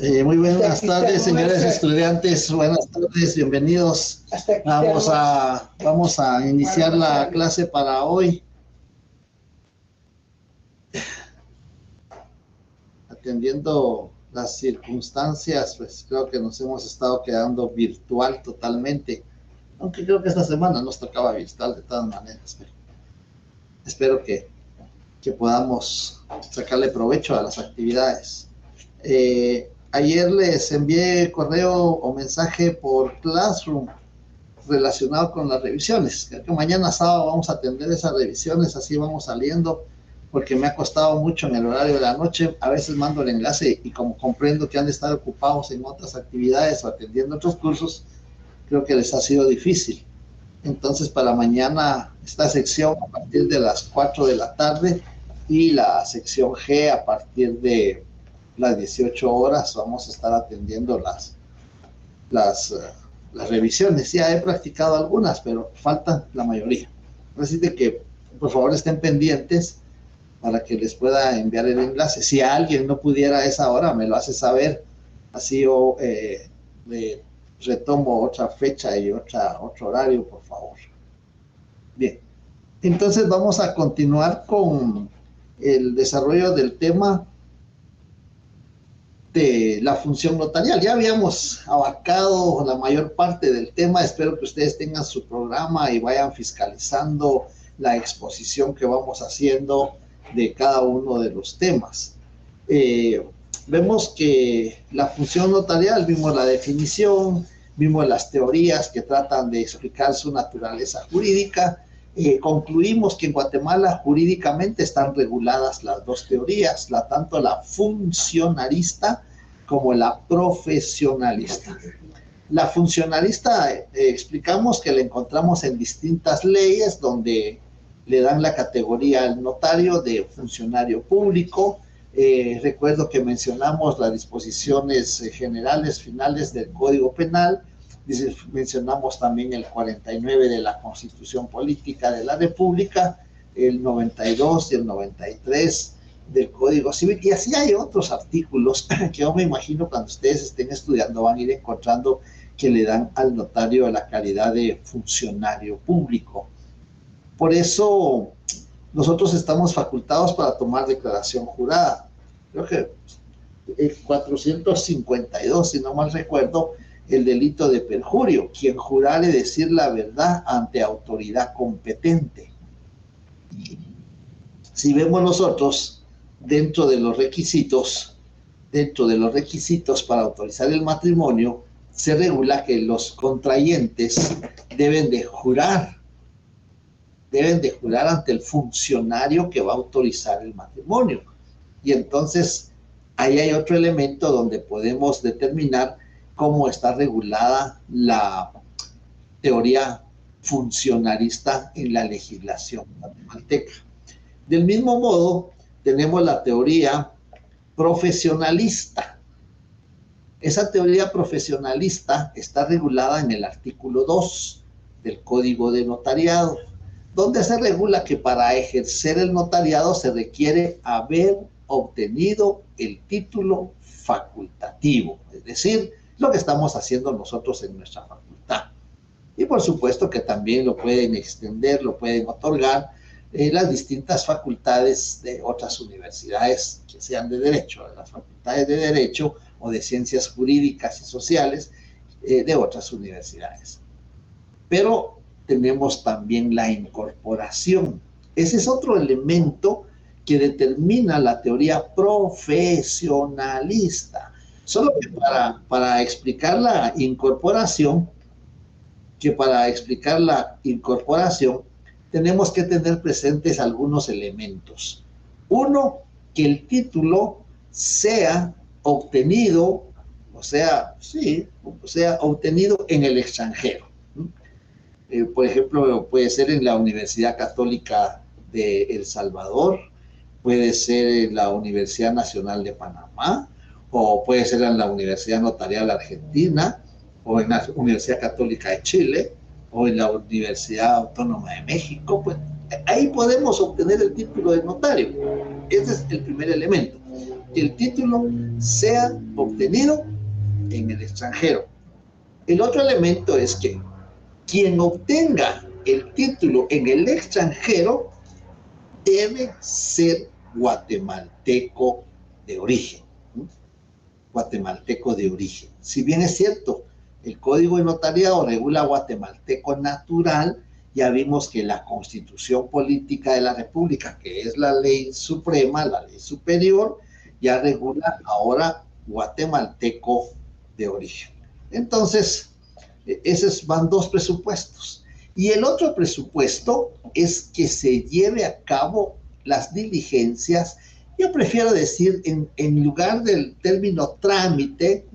Muy buenas tardes, señores estudiantes. Buenas tardes, bienvenidos. Vamos a iniciar la clase para hoy. Atendiendo las circunstancias, pues creo que nos hemos estado quedando virtual totalmente. Aunque creo que esta semana nos tocaba virtual de todas maneras. Pero espero que podamos sacarle provecho a las actividades. Ayer les envié correo o mensaje por Classroom relacionado con las revisiones. Creo que mañana sábado vamos a atender esas revisiones, así vamos saliendo, porque me ha costado mucho en el horario de la noche. A veces mando el enlace y como comprendo que han de estar ocupados en otras actividades o atendiendo otros cursos, creo que les ha sido difícil. Entonces para mañana esta sección a partir de las 4 de la tarde y la sección G a partir de las 18 horas vamos a estar atendiendo las revisiones. Ya he practicado algunas, pero faltan la mayoría. Así de que por favor estén pendientes para que les pueda enviar el enlace. Si alguien no pudiera a esa hora, me lo hace saber. Así yo le retomo otra fecha y otro horario, por favor. Bien, entonces vamos a continuar con el desarrollo del tema de la función notarial. Ya habíamos abarcado la mayor parte del tema. Espero que ustedes tengan su programa y vayan fiscalizando la exposición que vamos haciendo de cada uno de los temas. Vemos que la función notarial, vimos la definición, vimos las teorías que tratan de explicar su naturaleza jurídica. Concluimos que en Guatemala jurídicamente están reguladas las dos teorías, tanto la funcionalista como la profesionalista. La funcionalista explicamos que la encontramos en distintas leyes donde le dan la categoría al notario de funcionario público. Recuerdo que mencionamos las disposiciones generales finales del Código Penal. Mencionamos también el 49 de la Constitución Política de la República, el 92 y el 93 del Código Civil, y así hay otros artículos que yo me imagino cuando ustedes estén estudiando van a ir encontrando que le dan al notario la calidad de funcionario público. Por eso nosotros estamos facultados para tomar declaración jurada. Creo que el 452, si no mal recuerdo, el delito de perjurio, quien jurare decir la verdad ante autoridad competente. Si vemos nosotros, dentro de los requisitos para autorizar el matrimonio, se regula que los contrayentes deben de jurar ante el funcionario que va a autorizar el matrimonio. Y entonces, ahí hay otro elemento donde podemos determinar cómo está regulada la teoría funcionalista en la legislación guatemalteca. Del mismo modo, tenemos la teoría profesionalista. Esa teoría profesionalista está regulada en el artículo 2 del Código de Notariado, donde se regula que para ejercer el notariado se requiere haber obtenido el título facultativo, es decir, lo que estamos haciendo nosotros en nuestra facultad. Y por supuesto que también lo pueden extender, lo pueden otorgar las distintas facultades de otras universidades que sean de derecho, las facultades de derecho o de ciencias jurídicas y sociales de otras universidades. Pero tenemos también la incorporación. Ese es otro elemento que determina la teoría profesionalista. Solo que para explicar la incorporación, tenemos que tener presentes algunos elementos. Uno, que el título sea obtenido, obtenido en el extranjero. Por ejemplo, puede ser en la Universidad Católica de El Salvador, puede ser en la Universidad Nacional de Panamá, o puede ser en la Universidad Notarial Argentina, o en la Universidad Católica de Chile, o en la Universidad Autónoma de México. Pues ahí podemos obtener el título de notario. Ese es el primer elemento. el título sea obtenido en el extranjero. El otro elemento es que quien obtenga el título en el extranjero debe ser guatemalteco de origen. Guatemalteco de origen. Si bien es cierto, el Código de Notariado regula guatemalteco natural, ya vimos que la Constitución Política de la República, que es la ley suprema, la ley superior, ya regula ahora guatemalteco de origen. Entonces, esos van dos presupuestos. Y el otro presupuesto es que se lleve a cabo las diligencias. Yo prefiero decir, en lugar del término trámite,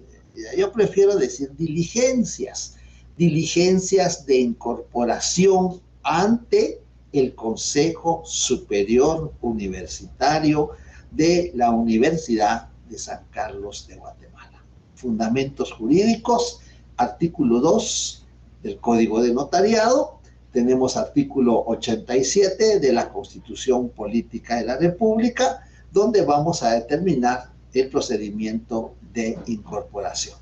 yo prefiero decir diligencias de incorporación ante el Consejo Superior Universitario de la Universidad de San Carlos de Guatemala. Fundamentos jurídicos, artículo 2 del Código de Notariado, tenemos artículo 87 de la Constitución Política de la República, donde vamos a determinar el procedimiento de incorporación.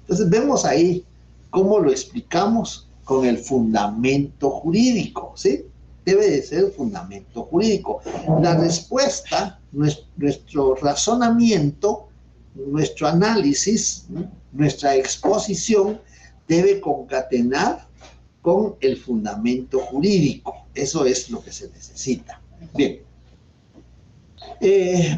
Entonces vemos ahí cómo lo explicamos con el fundamento jurídico, ¿sí? Debe de ser el fundamento jurídico. La respuesta, nuestro razonamiento, nuestro análisis, nuestra exposición debe concatenar con el fundamento jurídico. Eso es lo que se necesita. Bien.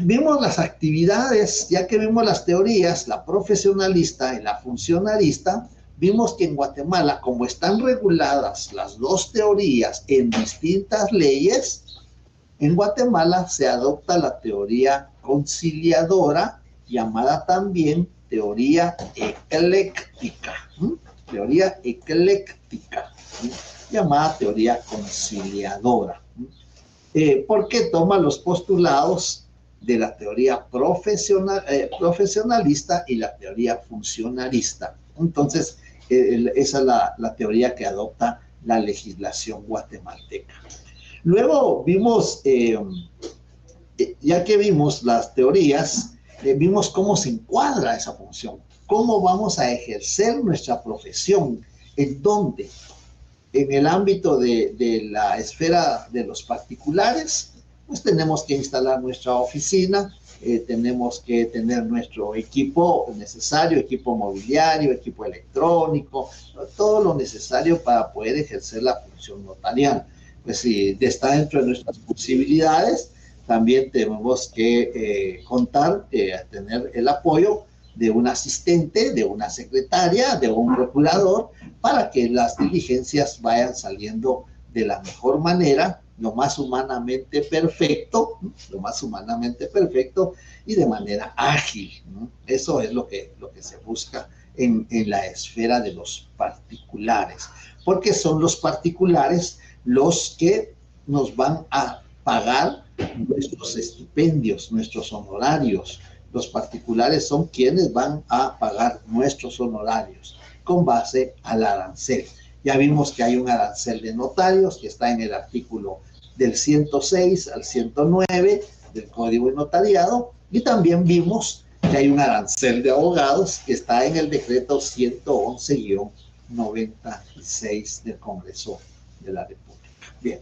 Vimos las actividades, ya que vimos las teorías, la profesionalista y la funcionalista, vimos que en Guatemala, como están reguladas las dos teorías en distintas leyes, en Guatemala se adopta la teoría conciliadora, llamada también teoría ecléctica, llamada teoría conciliadora, porque toma los postulados de la teoría profesionalista y la teoría funcionalista. Entonces, esa es la teoría que adopta la legislación guatemalteca. Luego vimos, ya que vimos las teorías, vimos cómo se encuadra esa función, cómo vamos a ejercer nuestra profesión, en dónde. En el ámbito de la esfera de los particulares, pues tenemos que instalar nuestra oficina, tenemos que tener nuestro equipo necesario, equipo mobiliario, equipo electrónico, todo lo necesario para poder ejercer la función notarial. Pues si está dentro de nuestras posibilidades, también tenemos que contar, tener el apoyo de un asistente, de una secretaria, de un procurador, para que las diligencias vayan saliendo de la mejor manera, lo más humanamente perfecto y de manera ágil, ¿no? Eso es lo que se busca en la esfera de los particulares, porque son los particulares los que nos van a pagar nuestros estipendios, nuestros honorarios. Los particulares son quienes van a pagar nuestros honorarios con base al arancel. Ya vimos que hay un arancel de notarios que está en el artículo del 106 al 109 del Código de Notariado, y también vimos que hay un arancel de abogados que está en el decreto 111-96 del Congreso de la República. Bien,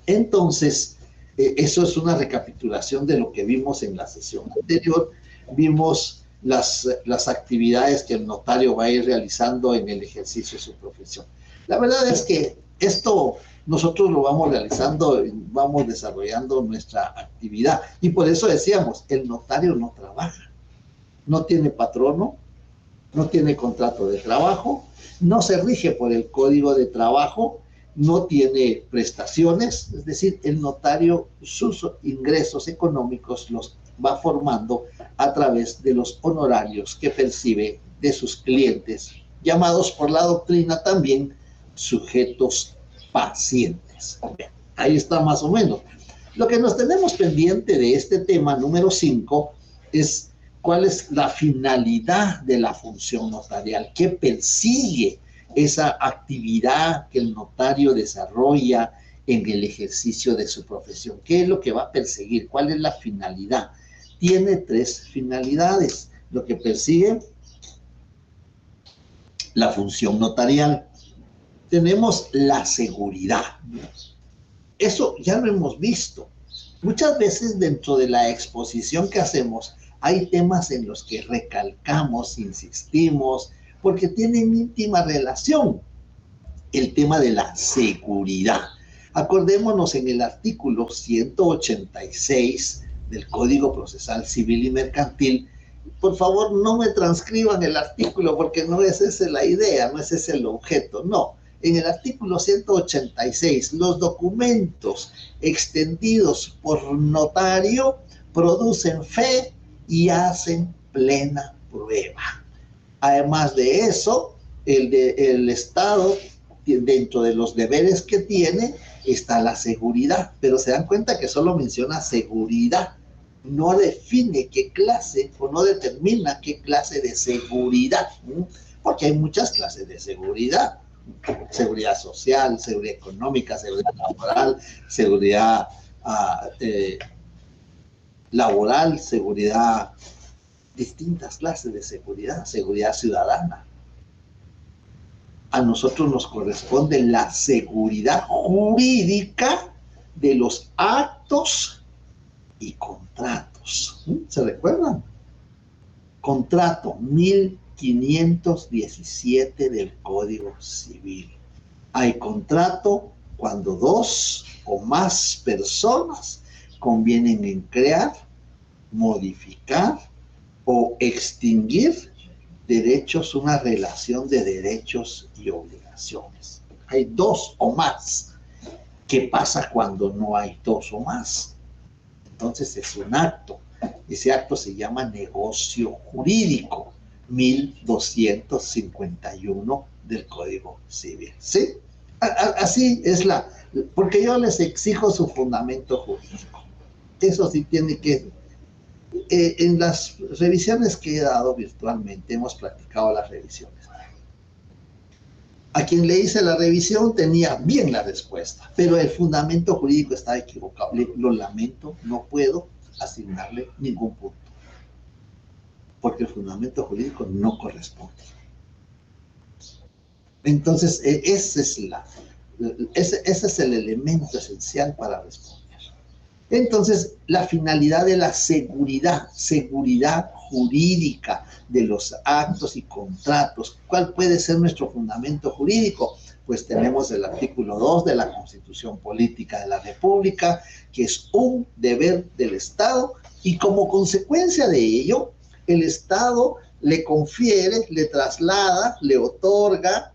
entonces, eso es una recapitulación de lo que vimos en la sesión anterior. Vimos las actividades que el notario va a ir realizando en el ejercicio de su profesión. La verdad es que esto nosotros lo vamos realizando, vamos desarrollando nuestra actividad. Y por eso decíamos, el notario no trabaja, no tiene patrono, no tiene contrato de trabajo, no se rige por el Código de Trabajo, no tiene prestaciones, es decir, el notario sus ingresos económicos los va formando a través de los honorarios que percibe de sus clientes, llamados por la doctrina también sujetos pacientes. Ahí está más o menos. Lo que nos tenemos pendiente de este tema número 5 es cuál es la finalidad de la función notarial, qué persigue esa actividad que el notario desarrolla en el ejercicio de su profesión, qué es lo que va a perseguir, cuál es la finalidad. tiene tres finalidades. Lo que persigue la función notarial. Tenemos la seguridad. Eso ya lo hemos visto. Muchas veces dentro de la exposición que hacemos hay temas en los que recalcamos, insistimos, porque tienen íntima relación. El tema de la seguridad. Acordémonos en el artículo 186 del Código Procesal Civil y Mercantil. Por favor, no me transcriban el artículo porque no es esa la idea, no es ese el objeto, no. En el artículo 186, los documentos extendidos por notario producen fe y hacen plena prueba. Además de eso, el Estado, dentro de los deberes que tiene, está la seguridad, pero se dan cuenta que solo menciona seguridad, no define qué clase o no determina qué clase de seguridad, porque hay muchas clases de seguridad: seguridad social, seguridad económica, seguridad laboral, seguridad laboral, seguridad, distintas clases de seguridad, seguridad ciudadana. A nosotros nos corresponde la seguridad jurídica de los actos y contratos. ¿Se recuerdan? Contrato 1517 del Código Civil. Hay contrato cuando dos o más personas convienen en crear, modificar o extinguir derechos, una relación de derechos y obligaciones. Hay dos o más. ¿Qué pasa cuando no hay dos o más? Entonces es un acto. Ese acto se llama negocio jurídico, 1251 del Código Civil. ¿Sí? Así es porque yo les exijo su fundamento jurídico. Eso sí tiene que... en las revisiones que he dado virtualmente, hemos practicado las revisiones. A quien le hice la revisión tenía bien la respuesta, pero el fundamento jurídico estaba equivocado. Lo lamento, no puedo asignarle ningún punto, porque el fundamento jurídico no corresponde. Entonces, ese es el elemento esencial para responder. Entonces, la finalidad de la seguridad jurídica de los actos y contratos. ¿Cuál puede ser nuestro fundamento jurídico? Pues tenemos el artículo 2 de la Constitución Política de la República, que es un deber del Estado, y como consecuencia de ello, el Estado le confiere, le traslada, le otorga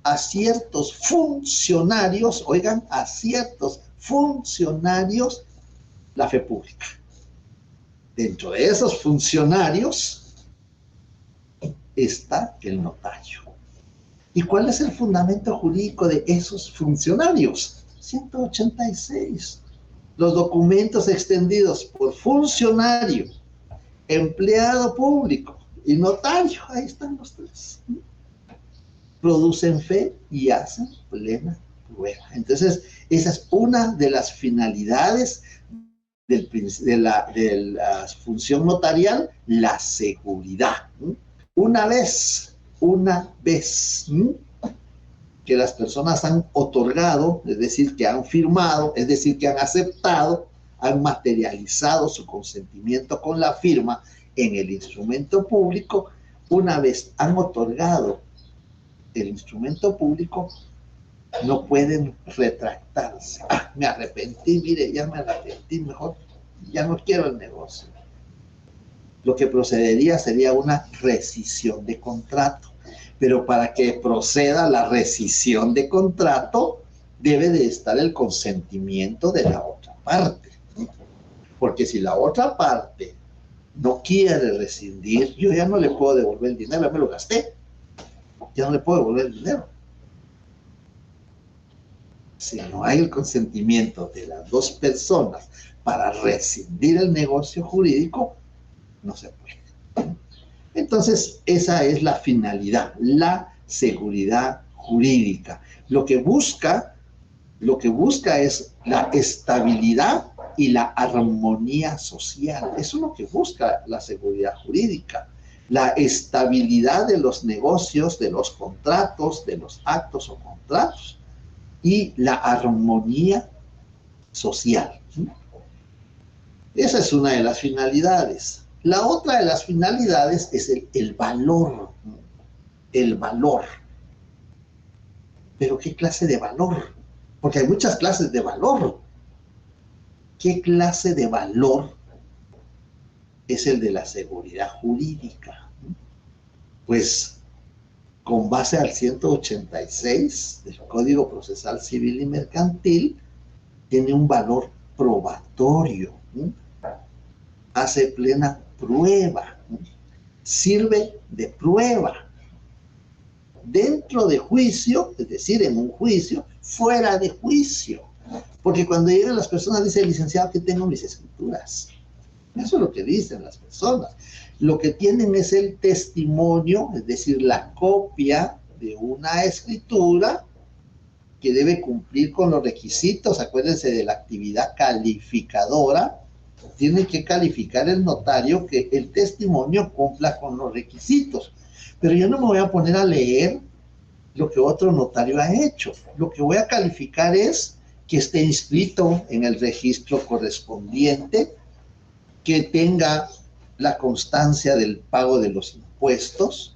a ciertos funcionarios, oigan, a ciertos funcionarios, la fe pública. Dentro de esos funcionarios está el notario. ¿Y cuál es el fundamento jurídico de esos funcionarios? 186. Los documentos extendidos por funcionario, empleado público y notario, ahí están los tres. Producen fe y hacen plena prueba. Entonces, esa es una de las finalidades de la función notarial, la seguridad. Una vez que las personas han otorgado, es decir, que han firmado, es decir, que han aceptado, han materializado su consentimiento con la firma en el instrumento público, una vez han otorgado el instrumento público, no pueden retractarse. Me arrepentí, mire, ya me arrepentí, mejor ya no quiero el negocio. Lo que procedería sería una rescisión de contrato. Pero para que proceda la rescisión de contrato, debe de estar el consentimiento de la otra parte. Porque si la otra parte no quiere rescindir, yo ya no le puedo devolver el dinero, ya me lo gasté. Ya no le puedo devolver el dinero. Si no hay el consentimiento de las dos personas para rescindir el negocio jurídico, no se puede. Entonces, esa es la finalidad, la seguridad jurídica. Lo que busca es la estabilidad y la armonía social. Eso es lo que busca la seguridad jurídica. La estabilidad de los negocios, de los contratos, de los actos o contratos, y la armonía social. Esa es una de las finalidades. La otra de las finalidades es el valor. El valor. ¿Pero qué clase de valor? Porque hay muchas clases de valor. ¿Qué clase de valor es el de la seguridad jurídica? Pues con base al 186 del Código Procesal Civil y Mercantil, tiene un valor probatorio, hace plena prueba, sirve de prueba, dentro de juicio, es decir, en un juicio, fuera de juicio. Porque cuando llegan las personas, dice el licenciado que tengo mis escrituras. Eso es lo que dicen las personas. Lo que tienen es el testimonio, es decir, la copia de una escritura que debe cumplir con los requisitos. Acuérdense de la actividad calificadora. Tiene que calificar el notario que el testimonio cumpla con los requisitos. Pero yo no me voy a poner a leer lo que otro notario ha hecho. Lo que voy a calificar es que esté inscrito en el registro correspondiente, que tenga la constancia del pago de los impuestos,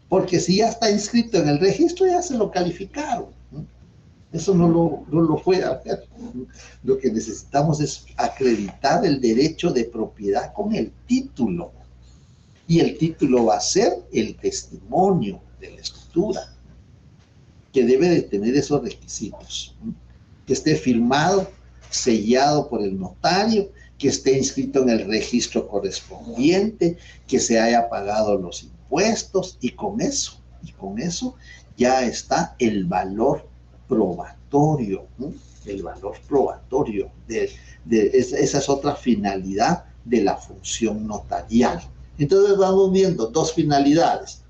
porque si ya está inscrito en el registro, ya se lo calificaron. Eso no lo puede hacer. Lo que necesitamos es acreditar el derecho de propiedad con el título. Y el título va a ser el testimonio de la escritura, que debe de tener esos requisitos. Que esté firmado, sellado por el notario, que esté inscrito en el registro correspondiente, que se haya pagado los impuestos, y con eso ya está el valor probatorio, ¿no? El valor probatorio, esa es otra finalidad de la función notarial. Entonces vamos viendo dos finalidades: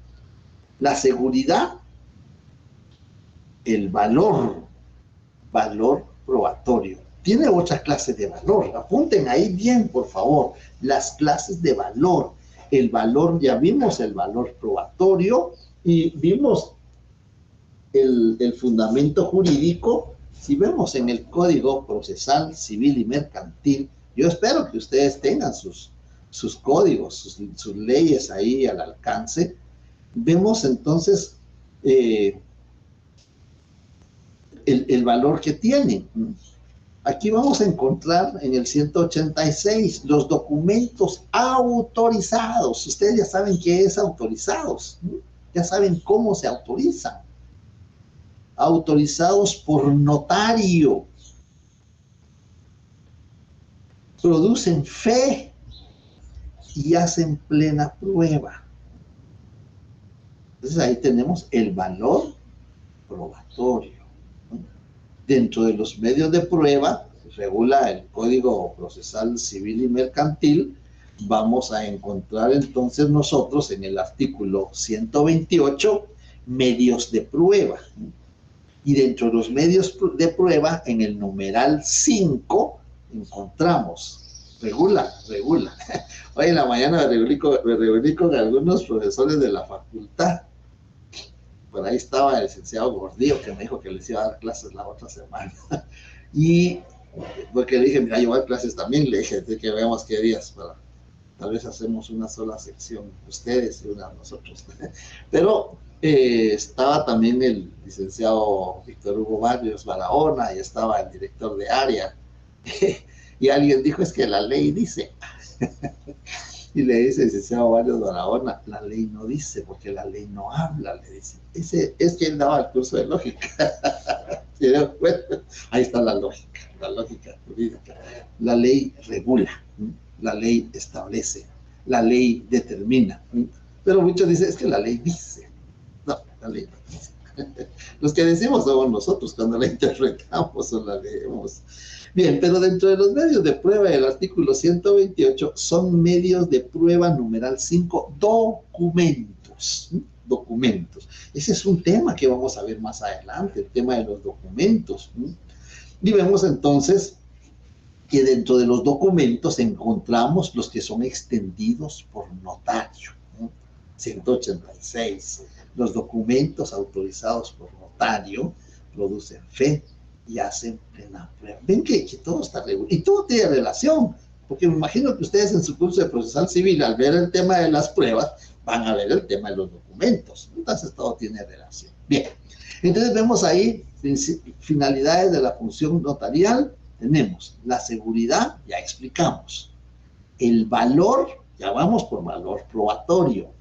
la seguridad, el valor probatorio. Tiene otras clases de valor. Apunten ahí bien, por favor, las clases de valor. El valor, ya vimos el valor probatorio y vimos el fundamento jurídico. Si vemos en el Código Procesal Civil y Mercantil, yo espero que ustedes tengan sus códigos, sus leyes ahí al alcance. Vemos entonces el valor que tienen. Aquí vamos a encontrar en el 186 los documentos autorizados. Ustedes ya saben qué es autorizados, ¿no? Ya saben cómo se autorizan. Autorizados por notario. Producen fe y hacen plena prueba. Entonces ahí tenemos el valor probatorio. Dentro de los medios de prueba, regula el Código Procesal Civil y Mercantil, vamos a encontrar entonces nosotros en el artículo 128 medios de prueba. Y dentro de los medios de prueba, en el numeral 5, encontramos, regula. Hoy en la mañana me reuní con algunos profesores de la facultad. Por ahí estaba el licenciado Gordillo, que me dijo que les iba a dar clases la otra semana. Y porque le dije, mira, yo voy a dar clases también, le dije, que veamos qué días, tal vez hacemos una sola sección, ustedes y una nosotros. Pero estaba también el licenciado Víctor Hugo Barrios Barahona, y estaba el director de área. Y alguien dijo, es que la ley dice... Y le dice el licenciado Barrios Barahona, la ley no dice, porque la ley no habla, le dice. Es que él daba el curso de lógica. Bueno, ahí está la lógica jurídica. La ley regula, la ley establece, la ley determina. Pero muchos dicen, es que la ley dice. No, la ley no dice. Los que decimos somos nosotros cuando la interpretamos o la leemos. Bien, pero dentro de los medios de prueba del artículo 128 son medios de prueba numeral 5, documentos. Ese es un tema que vamos a ver más adelante, el tema de los documentos. Y vemos entonces que dentro de los documentos encontramos los que son extendidos por notario, ¿no? 186. Los documentos autorizados por notario producen fe y hacen plena prueba. Ven que todo está regulado y todo tiene relación, porque me imagino que ustedes en su curso de procesal civil, al ver el tema de las pruebas, van a ver el tema de los documentos. Entonces todo tiene relación. Bien, entonces vemos ahí finalidades de la función notarial. Tenemos la seguridad, ya explicamos. El valor, ya vamos por valor probatorio,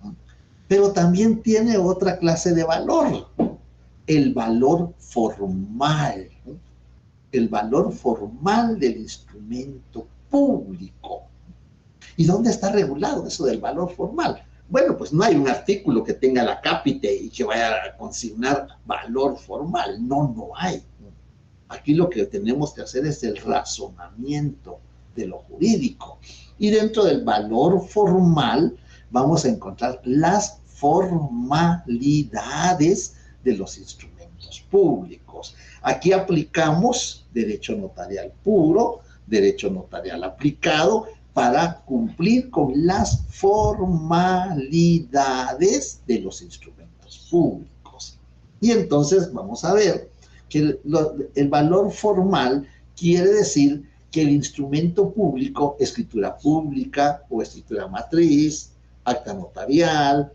pero también tiene otra clase de valor, el valor formal, el valor formal del instrumento público. ¿Y dónde está regulado eso del valor formal? Bueno, pues no hay un artículo que tenga la cápite y que vaya a consignar valor formal. No, no hay. Aquí lo que tenemos que hacer es el razonamiento de lo jurídico. Y dentro del valor formal vamos a encontrar las formalidades de los instrumentos públicos. Aquí aplicamos derecho notarial puro, derecho notarial aplicado, para cumplir con las formalidades de los instrumentos públicos. Y entonces vamos a ver que el valor formal quiere decir que el instrumento público, escritura pública o escritura matriz, acta notarial,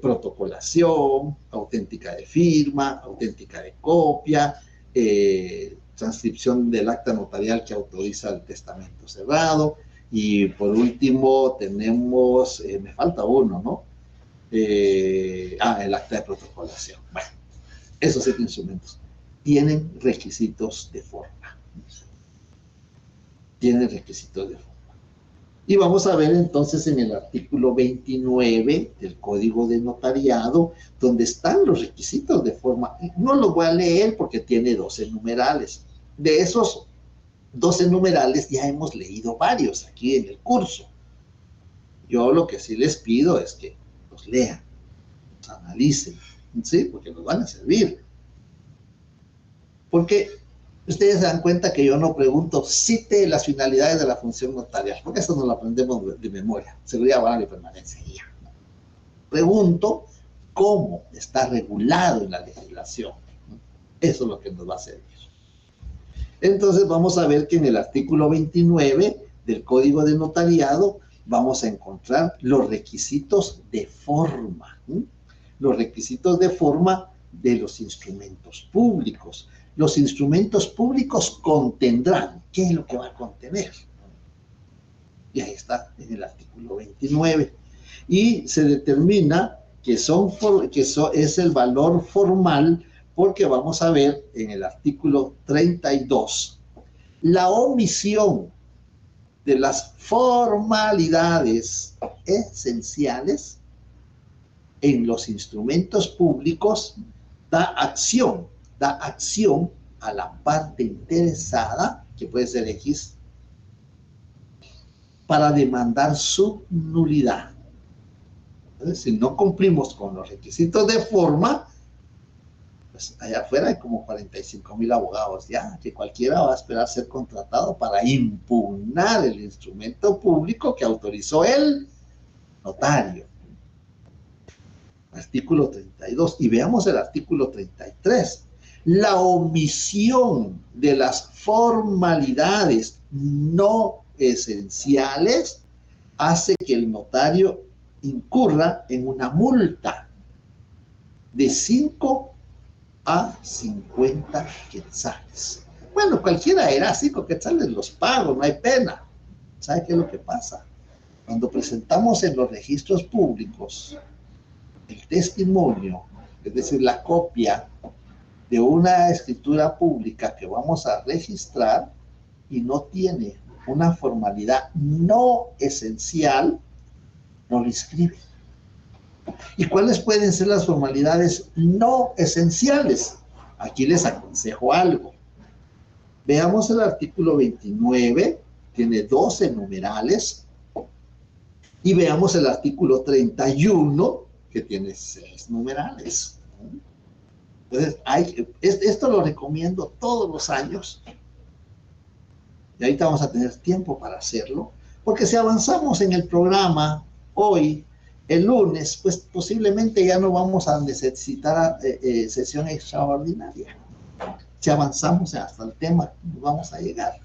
protocolación, auténtica de firma, auténtica de copia, transcripción del acta notarial que autoriza el testamento cerrado, y por último tenemos, me falta uno, ¿no? El acta de protocolación. Bueno, esos 7 instrumentos tienen requisitos de forma. Tienen requisitos de forma. Y vamos a ver entonces en el artículo 29 del Código de Notariado, donde están los requisitos de forma. No los voy a leer porque tiene 12 numerales. De esos 12 numerales ya hemos leído varios aquí en el curso. Yo lo que sí les pido es que los lean, los analicen, ¿sí? Porque nos van a servir. Porque ustedes se dan cuenta que yo no pregunto, cite las finalidades de la función notarial, porque eso nos lo aprendemos de memoria, seguridad oral y permanencia. Pregunto cómo está regulado en la legislación. Eso es lo que nos va a servir. Entonces vamos a ver que en el artículo 29 del Código de Notariado vamos a encontrar los requisitos de forma, ¿sí? Los requisitos de forma de los instrumentos públicos. Los instrumentos públicos contendrán. ¿Qué es lo que va a contener? Y ahí está en el artículo 29. Y se determina que es el valor formal, porque vamos a ver en el artículo 32 la omisión de las formalidades esenciales en los instrumentos públicos da acción a la parte interesada, que puede ser X, para demandar su nulidad. Entonces, si no cumplimos con los requisitos de forma, pues allá afuera hay como 45,000 abogados ya, que cualquiera va a esperar ser contratado para impugnar el instrumento público que autorizó el notario. Artículo 32. Y veamos el artículo 33. La omisión de las formalidades no esenciales hace que el notario incurra en una multa de 5 a 50 quetzales. Bueno, cualquiera era 5 quetzales, los pago, no hay pena. ¿Sabe qué es lo que pasa? Cuando presentamos en los registros públicos el testimonio, es decir, la copia de una escritura pública que vamos a registrar y no tiene una formalidad no esencial, no lo inscribe. ¿Y cuáles pueden ser las formalidades no esenciales? Aquí les aconsejo algo. Veamos el artículo 29, tiene 12 numerales, y veamos el artículo 31, que tiene 6 numerales. Entonces, esto lo recomiendo todos los años. y ahorita vamos a tener tiempo para hacerlo, porque si avanzamos en el programa hoy, el lunes, pues posiblemente ya no vamos a necesitar sesión extraordinaria. Si avanzamos hasta el tema, vamos a llegar.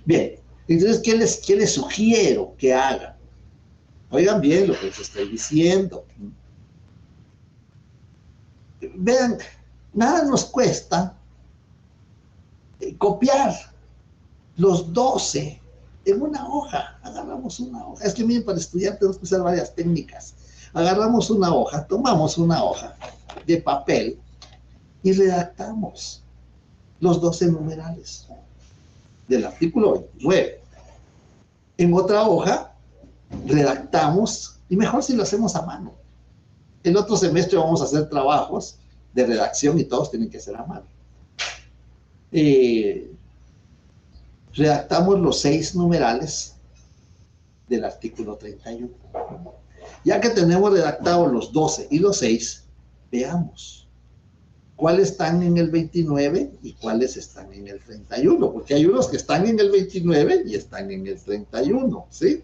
Bien, entonces, ¿qué les sugiero que hagan? Oigan bien lo que les estoy diciendo. Vean, nada nos cuesta copiar los 12 en una hoja. Agarramos una hoja. Es que miren, para estudiar tenemos que usar varias técnicas. Agarramos una hoja, tomamos una hoja de papel y redactamos los 12 numerales del artículo 29. En otra hoja redactamos, y mejor si lo hacemos a mano. El otro semestre vamos a hacer trabajos de redacción y todos tienen que ser a mano. Redactamos los 6 numerales del artículo 31. Ya que tenemos redactados los 12 y los 6, veamos cuáles están en el 29 y cuáles están en el 31, porque hay unos que están en el 29 y están en el 31, ¿sí?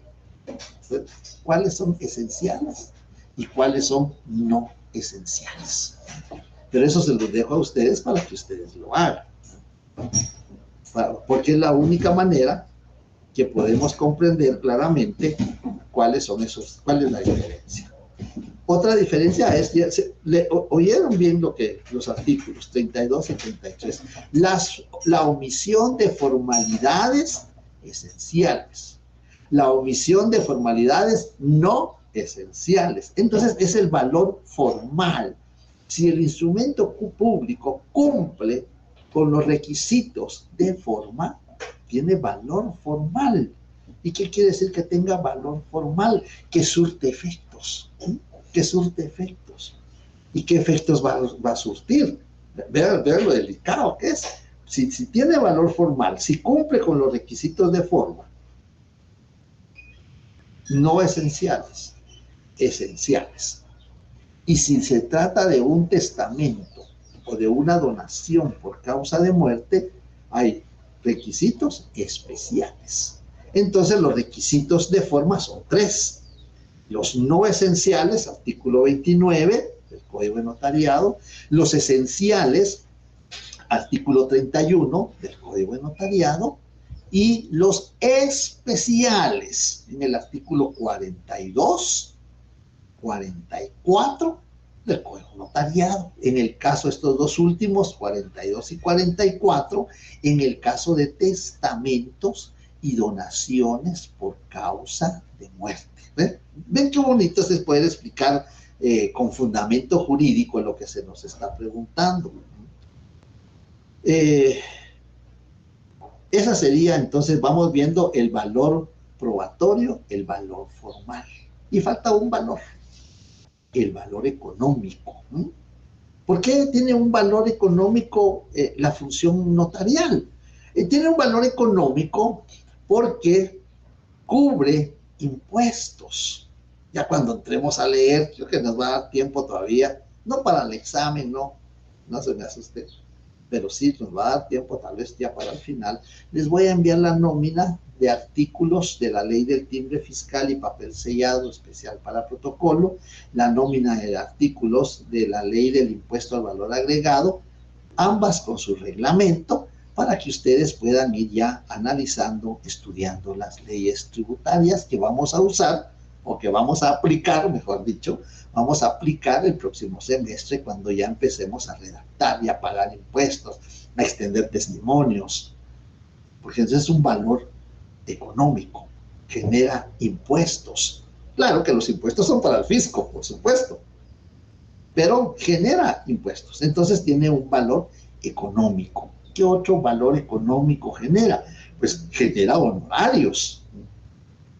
¿Cuáles son esenciales y cuáles son no esenciales? Pero eso se los dejo a ustedes para que ustedes lo hagan, porque es la única manera que podemos comprender claramente cuáles son esos, cuál es la diferencia. Otra diferencia es, oyeron bien lo que los artículos 32 y 33, la omisión de formalidades esenciales, la omisión de formalidades no esenciales. Entonces es el valor formal. Si el instrumento público cumple con los requisitos de forma, tiene valor formal. ¿Y qué quiere decir que tenga valor formal? Que surte efectos. Que surte efectos. ¿Y qué efectos va a surtir? Vean lo delicado que es. Si tiene valor formal, si cumple con los requisitos de forma, no esenciales, esenciales. Y si se trata de un testamento o de una donación por causa de muerte, hay requisitos especiales. Entonces los requisitos de forma son 3. Los no esenciales, artículo 29 del Código de Notariado. Los esenciales, artículo 31 del Código de Notariado. Y los especiales, en el artículo 42, 44 del Código Notariado. En el caso de estos dos últimos, 42 y 44, en el caso de testamentos y donaciones por causa de muerte. ¿Ven qué bonito es poder explicar con fundamento jurídico lo que se nos está preguntando? Esa sería, entonces, vamos viendo el valor probatorio, el valor formal. Y falta un valor, el valor económico. ¿Por qué tiene un valor económico la función notarial? Tiene un valor económico porque cubre impuestos. Ya cuando entremos a leer, creo que nos va a dar tiempo todavía, no para el examen, no se me asuste, pero sí nos va a dar tiempo tal vez ya para el final. Les voy a enviar la nómina de artículos de la ley del timbre fiscal y papel sellado especial para protocolo, la nómina de artículos de la ley del impuesto al valor agregado, ambas con su reglamento, para que ustedes puedan ir ya analizando, estudiando las leyes tributarias que vamos a usar, o que vamos a aplicar, mejor dicho, vamos a aplicar el próximo semestre cuando ya empecemos a redactar y a pagar impuestos, a extender testimonios, porque entonces es un valor económico, genera impuestos. Claro que los impuestos son para el fisco, por supuesto, pero genera impuestos, entonces tiene un valor económico. ¿Qué otro valor económico genera? Pues genera honorarios.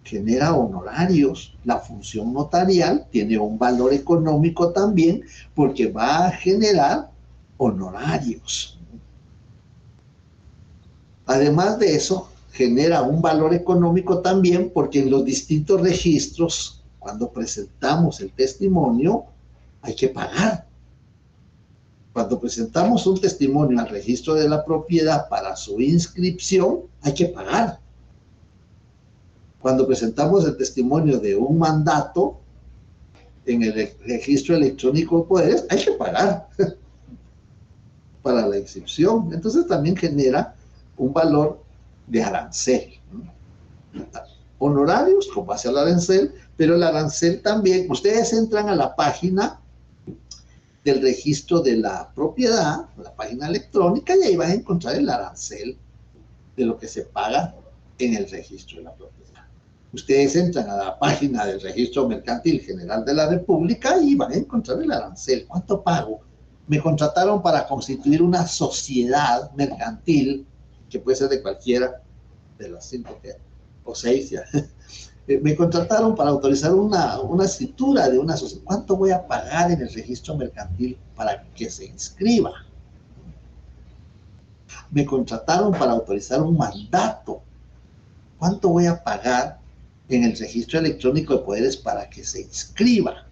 Genera honorarios. La función notarial tiene un valor económico también porque va a generar honorarios. Además de eso, genera un valor económico también porque en los distintos registros, cuando presentamos el testimonio, hay que pagar. Cuando presentamos un testimonio al registro de la propiedad para su inscripción, hay que pagar. Cuando presentamos el testimonio de un mandato en el registro electrónico de poderes, hay que pagar para la inscripción. Entonces también genera un valor de arancel, ¿no? Honorarios con base al arancel, pero el arancel también, ustedes entran a la página del registro de la propiedad, la página electrónica, y ahí van a encontrar el arancel de lo que se paga en el registro de la propiedad. Ustedes entran a la página del Registro Mercantil General de la República y van a encontrar el arancel. ¿Cuánto pago? Me contrataron para constituir una sociedad mercantil, que puede ser de cualquiera de las 5 o 6 ya. Me contrataron para autorizar una escritura de una sociedad. ¿Cuánto voy a pagar en el registro mercantil para que se inscriba? Me contrataron para autorizar un mandato. ¿Cuánto voy a pagar en el registro electrónico de poderes para que se inscriba?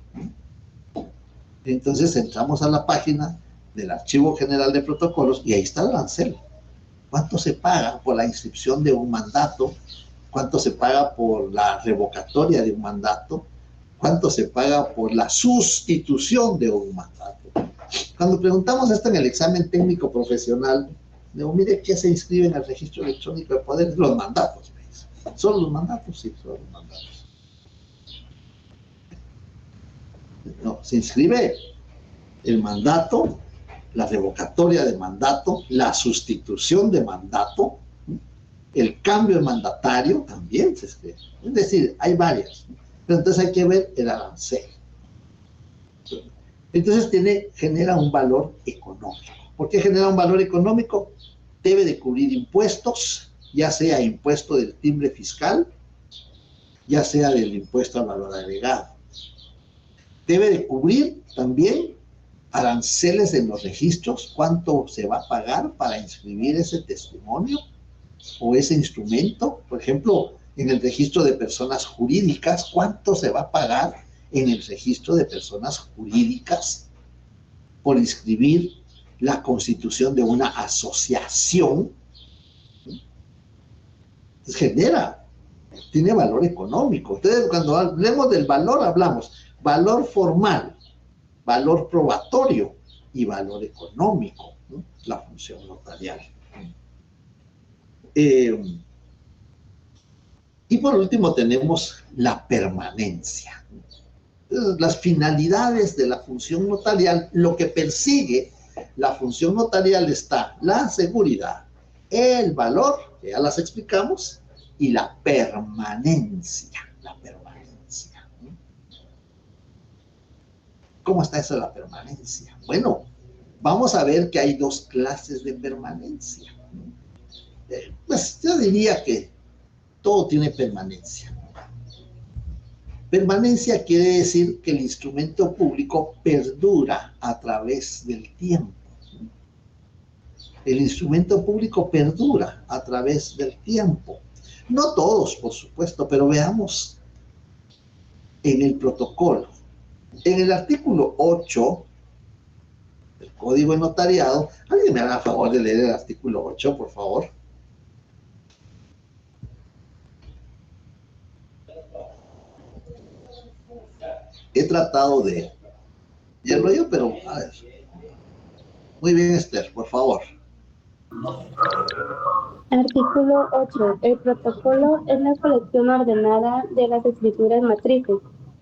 Entonces entramos a la página del Archivo General de Protocolos y ahí está el arancel. ¿Cuánto se paga por la inscripción de un mandato? ¿Cuánto se paga por la revocatoria de un mandato? ¿Cuánto se paga por la sustitución de un mandato? Cuando preguntamos esto en el examen técnico profesional, digo, mire, ¿qué se inscribe en el registro electrónico de poderes? Los mandatos. ¿Son los mandatos? Sí, son los mandatos. No, se inscribe el mandato, la revocatoria de mandato, la sustitución de mandato, el cambio de mandatario también se escribe. Es decir, hay varias. Pero entonces hay que ver el arancel. Entonces genera un valor económico. ¿Por qué genera un valor económico? Debe de cubrir impuestos, ya sea impuesto del timbre fiscal, ya sea del impuesto al valor agregado. Debe de cubrir también aranceles en los registros, cuánto se va a pagar para inscribir ese testimonio o ese instrumento. Por ejemplo, en el registro de personas jurídicas, cuánto se va a pagar en el registro de personas jurídicas por inscribir la constitución de una asociación. Tiene valor económico. Entonces, cuando hablemos del valor, hablamos valor formal, valor probatorio y valor económico, ¿no? La función notarial. Y por último tenemos la permanencia. Las finalidades de la función notarial, lo que persigue la función notarial está la seguridad, el valor, que ya las explicamos, y la permanencia. La permanencia. ¿Cómo está eso de la permanencia? Bueno, vamos a ver que hay dos clases de permanencia. Pues yo diría que todo tiene permanencia. Permanencia quiere decir que el instrumento público perdura a través del tiempo. El instrumento público perdura a través del tiempo. No todos, por supuesto, pero veamos en el protocolo. En el artículo 8 del Código de Notariado, ¿alguien me haga favor de leer el artículo 8, por favor? He tratado de leerlo yo, pero a ver. Muy bien, Esther, por favor. Artículo 8. El protocolo es la colección ordenada de las escrituras matrices,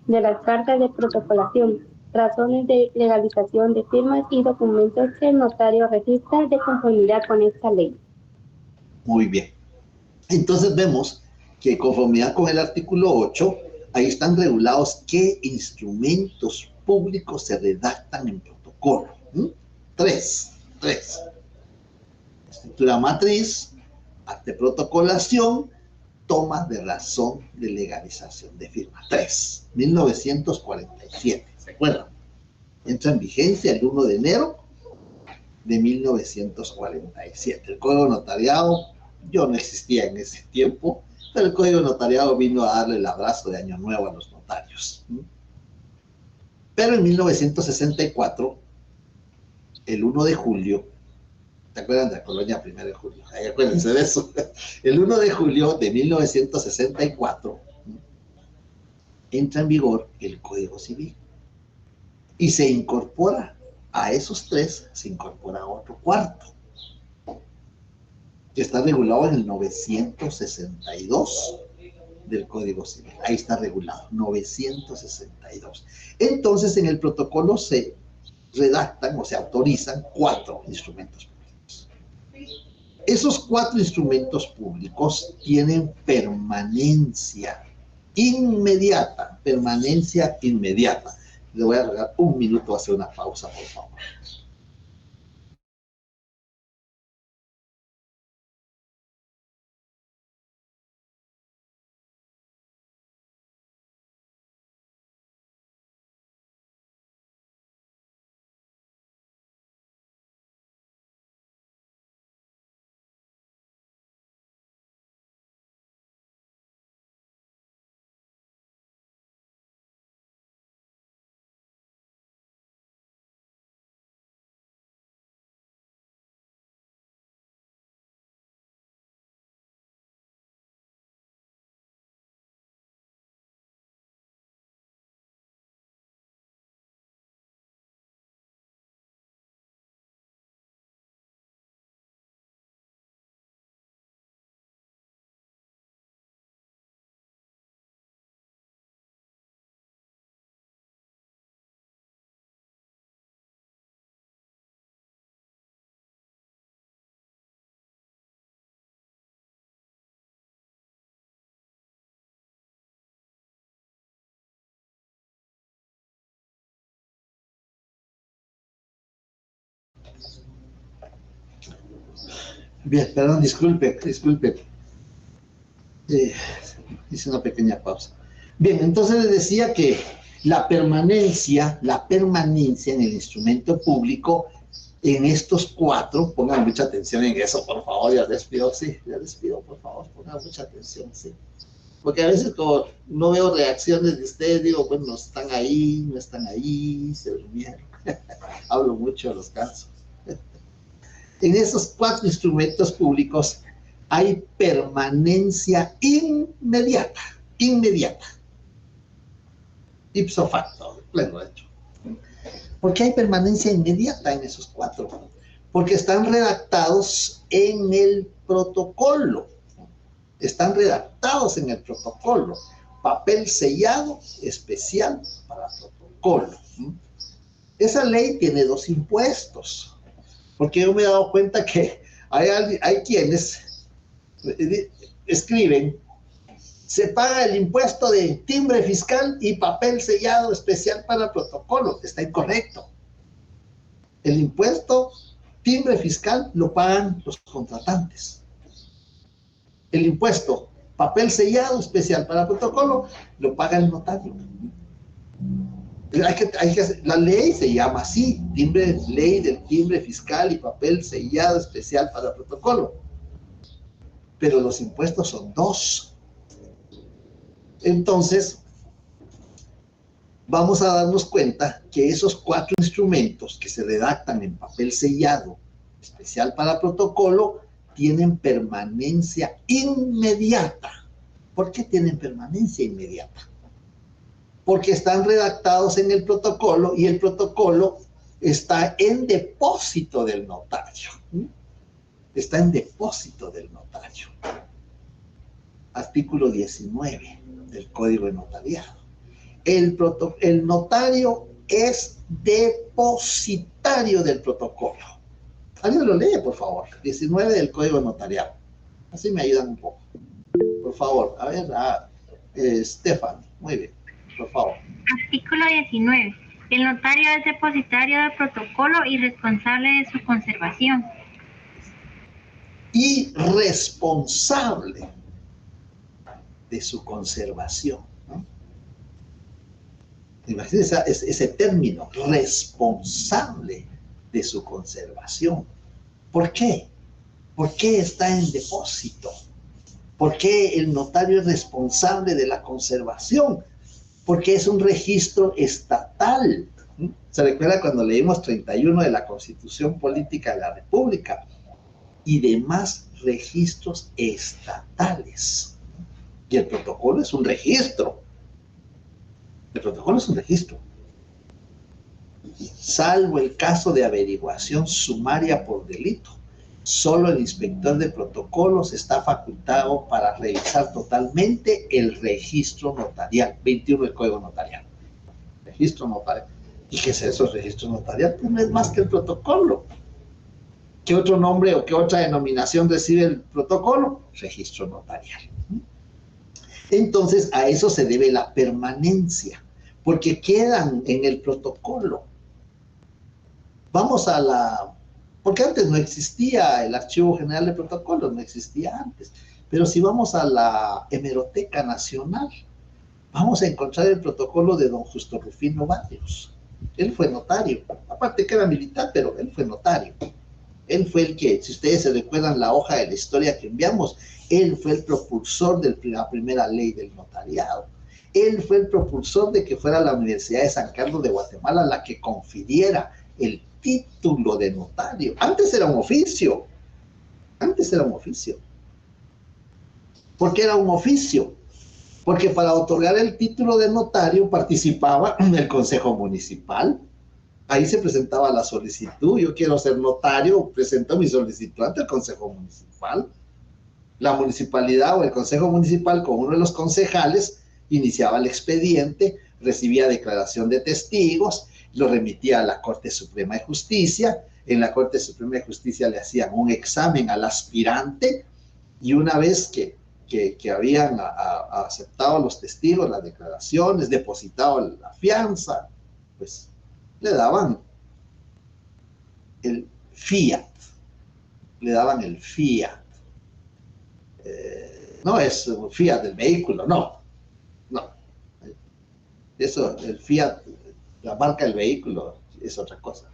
de las cartas de protocolación, razones de legalización de firmas y documentos que el notario registra de conformidad con esta ley. Muy bien. Entonces vemos que en conformidad con el artículo 8, ahí están regulados qué instrumentos públicos se redactan en protocolo. Tres. Escritura matriz, acta de protocolación, toma de razón de legalización de firma. 3. 1947. ¿Se acuerdan? Entra en vigencia el 1 de enero de 1947. El Código Notariado, yo no existía en ese tiempo, pero el Código Notariado vino a darle el abrazo de Año Nuevo a los notarios. Pero en 1964, el 1 de julio, ¿Se acuerdan de la colonia 1 de julio? Ahí acuérdense de eso. El 1 de julio de 1964 entra en vigor el Código Civil y se incorpora a esos tres, se incorpora otro cuarto, que está regulado en el 962 del Código Civil. Ahí está regulado, 962. Entonces, en el protocolo se redactan o se autorizan 4 instrumentos públicos. Esos 4 instrumentos públicos tienen permanencia inmediata, permanencia inmediata. Le voy a regalar un minuto a hacer una pausa, por favor. Bien, perdón, disculpe. Hice una pequeña pausa. Bien, entonces les decía que la permanencia en el instrumento público, en estos 4, pongan mucha atención en eso, por favor, ya les pido, por favor, pongan mucha atención, sí. Porque a veces como no veo reacciones de ustedes, digo, bueno, no están ahí, se durmieron. Hablo mucho, los canso. En esos 4 instrumentos públicos hay permanencia inmediata. Ipso facto, pleno hecho. ¿Por qué hay permanencia inmediata en esos 4? Porque están redactados en el protocolo. Papel sellado especial para protocolo. Esa ley tiene 2 impuestos. Porque yo me he dado cuenta que hay quienes escriben, se paga el impuesto de timbre fiscal y papel sellado especial para protocolo. Está incorrecto. El impuesto, timbre fiscal, lo pagan los contratantes. El impuesto, papel sellado especial para protocolo, lo paga el notario. La ley se llama así, ley del timbre fiscal y papel sellado especial para protocolo. Pero los impuestos son 2. Entonces, vamos a darnos cuenta que esos 4 instrumentos que se redactan en papel sellado especial para protocolo tienen permanencia inmediata. ¿Por qué tienen permanencia inmediata? Porque están redactados en el protocolo y el protocolo está en depósito del notario. Está en depósito del notario. Artículo 19 del Código de Notariado. El notario es depositario del protocolo. ¿Alguien lo lee, por favor? 19 del Código de Notariado. Así me ayudan un poco. Por favor, a ver, Stephanie, muy bien, por favor. Artículo 19. El notario es depositario del protocolo y responsable de su conservación. Y responsable de su conservación, ¿no? Imagínense ese término, responsable de su conservación. ¿Por qué? ¿Por qué está en depósito? ¿Por qué el notario es responsable de la conservación? Porque es un registro estatal. ¿Se recuerda cuando leímos 31 de la Constitución Política de la República? y demás registros estatales. Y el protocolo es un registro. El protocolo es un registro. Salvo el caso de averiguación sumaria por delito, solo el inspector de protocolos está facultado para revisar totalmente el registro notarial, 21 del Código Notarial. Registro notarial. ¿Y qué es eso, registro notarial? Pues no es más que el protocolo. ¿Qué otro nombre o qué otra denominación recibe el protocolo? Registro notarial. Entonces, a eso se debe la permanencia, porque quedan en el protocolo. Vamos a la... Porque antes no existía el Archivo General de Protocolos, no existía antes. Pero si vamos a la Hemeroteca Nacional, vamos a encontrar el protocolo de don Justo Rufino Barrios. Él fue notario, aparte que era militar, pero él fue notario. Él fue el que, si ustedes se recuerdan la hoja de la historia que enviamos, él fue el propulsor de la primera ley del notariado. Él fue el propulsor de que fuera la Universidad de San Carlos de Guatemala la que confiriera el título de notario. Antes era un oficio. Antes era un oficio. ¿Por qué era un oficio? Porque para otorgar el título de notario participaba el Consejo Municipal. Ahí se presentaba la solicitud. Yo quiero ser notario, presento mi solicitud ante el Consejo Municipal. La municipalidad o el Consejo Municipal, con uno de los concejales, iniciaba el expediente, recibía declaración de testigos, lo remitía a la Corte Suprema de Justicia. En la Corte Suprema de Justicia le hacían un examen al aspirante y una vez que habían aceptado los testigos, las declaraciones, depositado la fianza, pues le daban el fiat. Le daban el fiat. No es un fiat del vehículo, no. Eso, el fiat, la marca del vehículo, es otra cosa.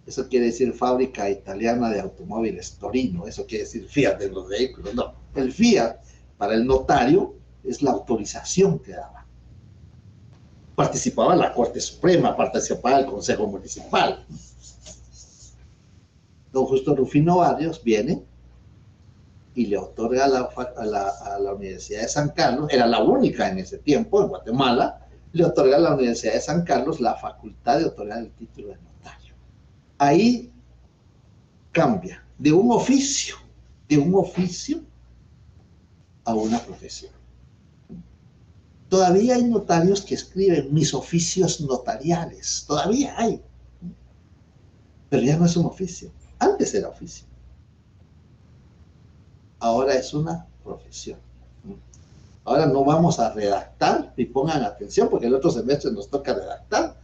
Eso quiere decir Fábrica Italiana de Automóviles Torino. Eso quiere decir fiat de los vehículos, no. El fiat, para el notario, es la autorización que daba. Participaba la Corte Suprema, participaba el Consejo Municipal. Don Justo Rufino Barrios viene y le otorga a la Universidad de San Carlos, era la única en ese tiempo en Guatemala, le otorga a la Universidad de San Carlos la facultad de otorgar el título de notario. Ahí cambia de un oficio a una profesión. Todavía hay notarios que escriben mis oficios notariales, todavía hay, pero ya no es un oficio. Antes era oficio, ahora es una profesión. Ahora no vamos a redactar, y pongan atención porque el otro semestre nos toca redactar.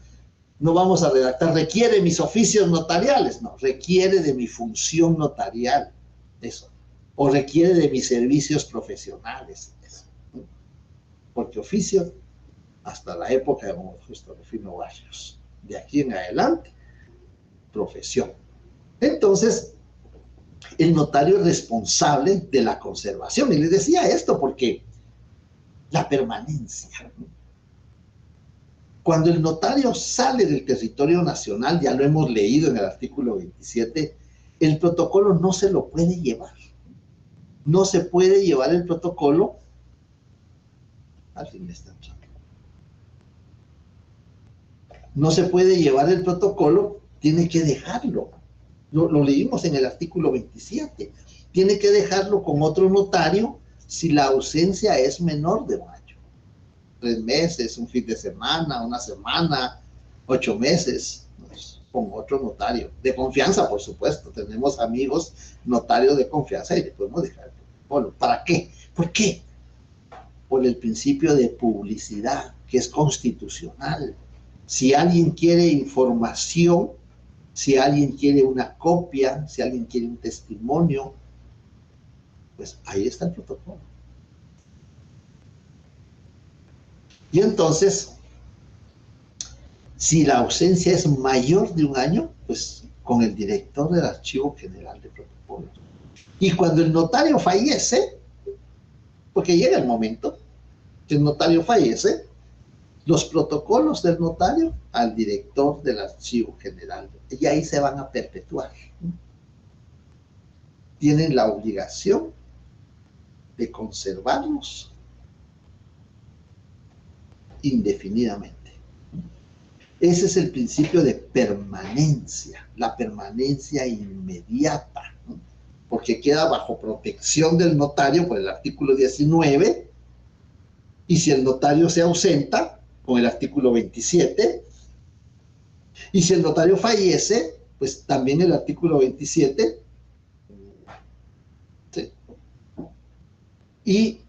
No vamos a redactar, requiere mis oficios notariales, no, requiere de mi función notarial, eso, o requiere de mis servicios profesionales, eso. Porque oficio, hasta la época de don Justo Rufino Barrios. De aquí en adelante, profesión. Entonces, el notario es responsable de la conservación. Y les decía esto porque la permanencia. Cuando el notario sale del territorio nacional, ya lo hemos leído en el artículo 27, el protocolo no se lo puede llevar. No se puede llevar el protocolo. Al fin me está entrando. No se puede llevar el protocolo, tiene que dejarlo. Lo leímos en el artículo 27. Tiene que dejarlo con otro notario si la ausencia es menor de 1 año. 3 meses, un fin de semana, 1 semana, 8 meses, pues, con otro notario. De confianza, por supuesto. Tenemos amigos notarios de confianza y le podemos dejar el protocolo. ¿Para qué? ¿Por qué? Por el principio de publicidad, que es constitucional. Si alguien quiere información, si alguien quiere una copia, si alguien quiere un testimonio, pues ahí está el protocolo. Y entonces, si la ausencia es mayor de 1 año, pues con el director del Archivo General de Protocolos. Y cuando el notario fallece, porque llega el momento que el notario fallece, los protocolos del notario al director del Archivo General. Y ahí se van a perpetuar. tienen la obligación de conservarlos indefinidamente. Ese es el principio de permanencia, la permanencia inmediata, ¿no? Porque queda bajo protección del notario por el artículo 19, y si el notario se ausenta, con el artículo 27, y si el notario fallece, pues también el artículo 27, ¿sí? Y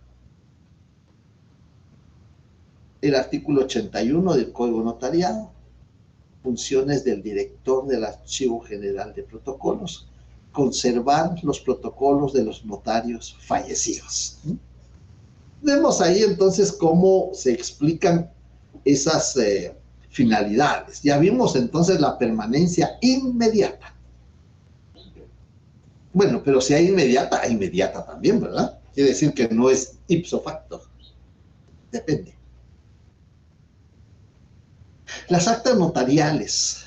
el artículo 81 del Código Notariado, funciones del director del Archivo General de Protocolos, conservar los protocolos de los notarios fallecidos. Vemos ahí entonces cómo se explican esas finalidades. Ya vimos entonces la permanencia inmediata. Bueno, pero si hay inmediata también, ¿verdad? Quiere decir que no es ipso facto. Depende. Las actas notariales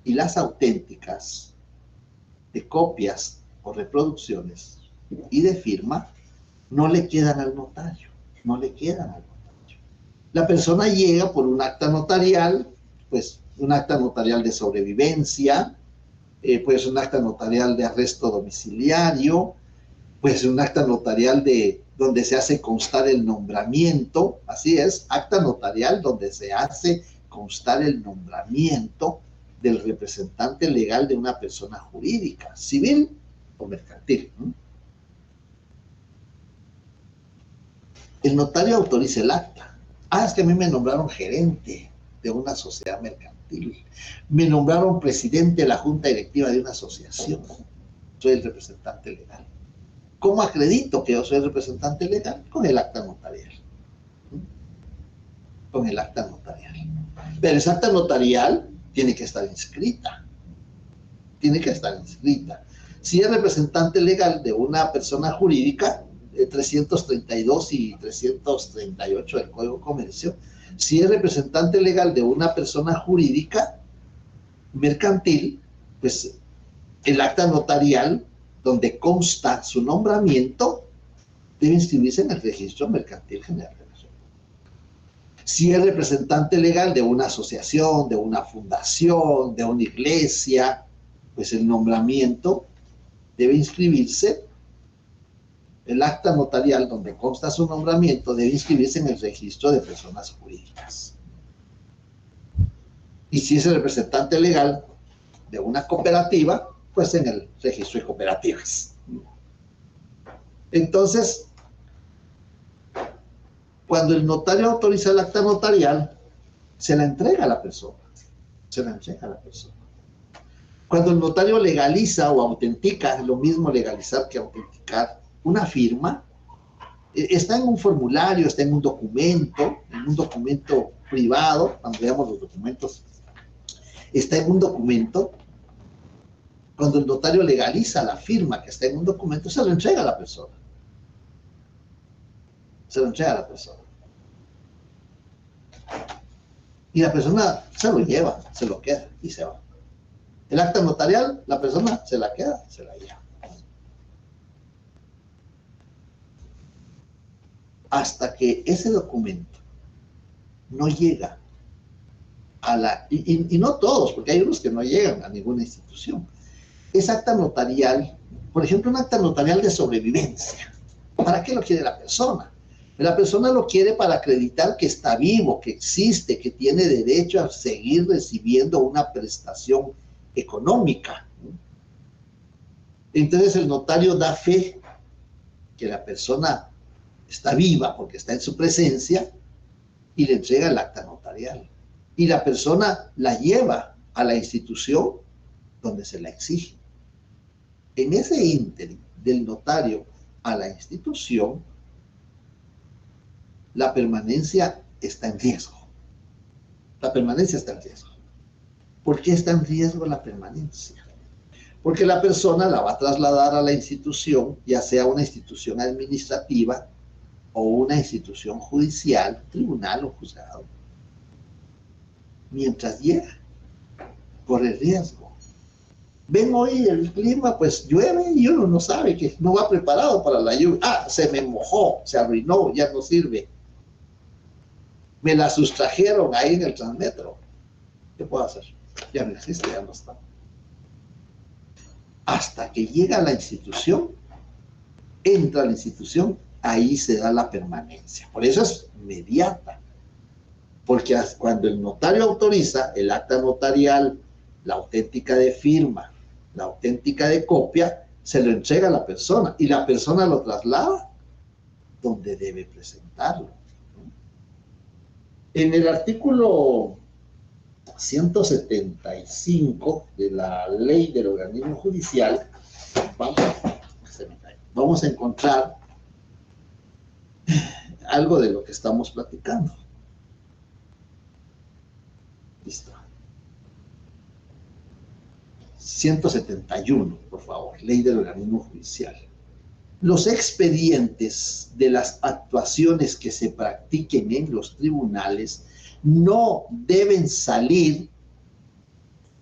y las auténticas de copias o reproducciones y de firma no le quedan al notario, no le quedan al notario. La persona llega por un acta notarial, pues un acta notarial de sobrevivencia, pues un acta notarial de arresto domiciliario, pues un acta notarial de donde se hace constar el nombramiento, así es, acta notarial donde se hace constar el nombramiento del representante legal de una persona jurídica, civil o mercantil. El notario autoriza el acta. Ah, es que a mí me nombraron gerente de una sociedad mercantil, me nombraron presidente de la junta directiva de una asociación, soy el representante legal. ¿Cómo acredito que yo soy el representante legal? Con el acta notarial. Con el acta notarial. Pero esa acta notarial tiene que estar inscrita. Tiene que estar inscrita. Si es representante legal de una persona jurídica, 332 y 338 del Código de Comercio, si es representante legal de una persona jurídica mercantil, pues el acta notarial donde consta su nombramiento debe inscribirse en el Registro Mercantil General de la República. Si es representante legal de una asociación, de una fundación, de una iglesia, pues el nombramiento debe inscribirse, el acta notarial donde consta su nombramiento debe inscribirse en el Registro de Personas Jurídicas. Y si es el representante legal de una cooperativa, pues en el Registro de Cooperativas. Entonces, cuando el notario autoriza el acta notarial, se la entrega a la persona. Se la entrega a la persona. Cuando el notario legaliza o autentica, es lo mismo legalizar que autenticar una firma, está en un formulario, está en un documento privado, cuando veamos los documentos, está en un documento. Cuando el notario legaliza la firma que está en un documento, se lo entrega a la persona. Se lo entrega a la persona. Y la persona se lo lleva, se lo queda y se va. El acta notarial, la persona se la queda, se la lleva. Hasta que ese documento no llega a la... Y no todos, porque hay unos que no llegan a ninguna institución. Ese acta notarial, por ejemplo, un acta notarial de sobrevivencia. ¿Para qué lo quiere la persona? La persona lo quiere para acreditar que está vivo, que existe, que tiene derecho a seguir recibiendo una prestación económica. Entonces el notario da fe que la persona está viva porque está en su presencia y le entrega el acta notarial. Y la persona la lleva a la institución donde se la exige. En ese ínterin del notario a la institución, la permanencia está en riesgo. La permanencia está en riesgo. ¿Por qué está en riesgo la permanencia? Porque la persona la va a trasladar a la institución, ya sea una institución administrativa o una institución judicial, tribunal o juzgado. Mientras llega, corre riesgo Ven hoy el clima, pues llueve y uno no sabe, que no va preparado para la lluvia. Ah, se me mojó, se arruinó, ya no sirve. Me la sustrajeron ahí en el Transmetro. ¿Qué puedo hacer? Ya no existe, ya no está. Hasta que llega a la institución, entra a la institución, ahí se da la permanencia. Por eso es inmediata. Porque cuando el notario autoriza el acta notarial, la auténtica de firma, la auténtica de copia, se lo entrega a la persona y la persona lo traslada donde debe presentarlo. En el artículo 175 de la ley del organismo judicial, vamos a encontrar algo de lo que estamos platicando. Listo. 171, por favor, ley del organismo judicial. Los expedientes de las actuaciones que se practiquen en los tribunales no deben salir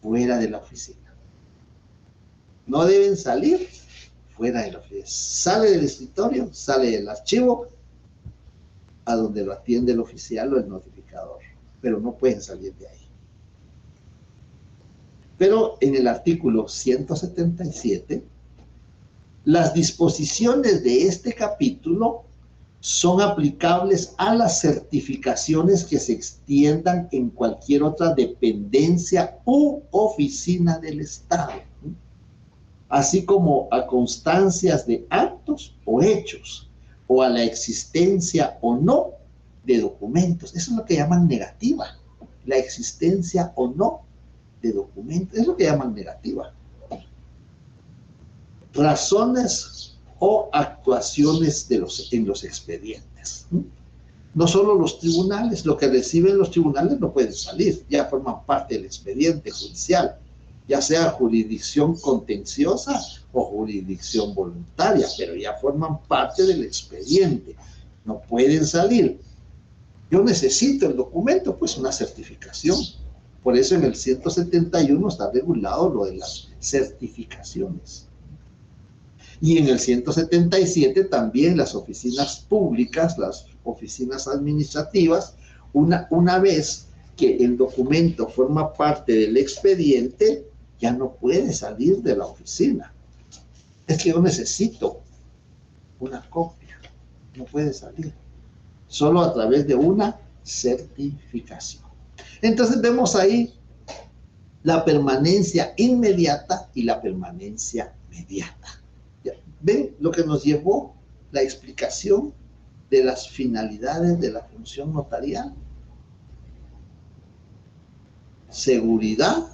fuera de la oficina. No deben salir fuera de la oficina. Sale del escritorio, sale del archivo, a donde lo atiende el oficial o el notificador, pero no pueden salir de ahí. Pero en el artículo 177, las disposiciones de este capítulo son aplicables a las certificaciones que se extiendan en cualquier otra dependencia u oficina del Estado, así como a constancias de actos o hechos, o a la existencia o no de documentos. Eso es lo que llaman negativa, la existencia o no de documentos, es lo que llaman negativa. Razones o actuaciones en los expedientes. No solo los tribunales, lo que reciben los tribunales no pueden salir, ya forman parte del expediente judicial, ya sea jurisdicción contenciosa o jurisdicción voluntaria, pero ya forman parte del expediente, no pueden salir. Yo necesito el documento, pues una certificación. Por eso en el 171 está regulado lo de las certificaciones. Y en el 177 también las oficinas públicas, las oficinas administrativas, una vez que el documento forma parte del expediente, ya no puede salir de la oficina. Es que yo necesito una copia, no puede salir. Solo a través de una certificación. Entonces vemos ahí la permanencia inmediata y la permanencia mediata. ¿Ven lo que nos llevó la explicación de las finalidades de la función notarial? Seguridad,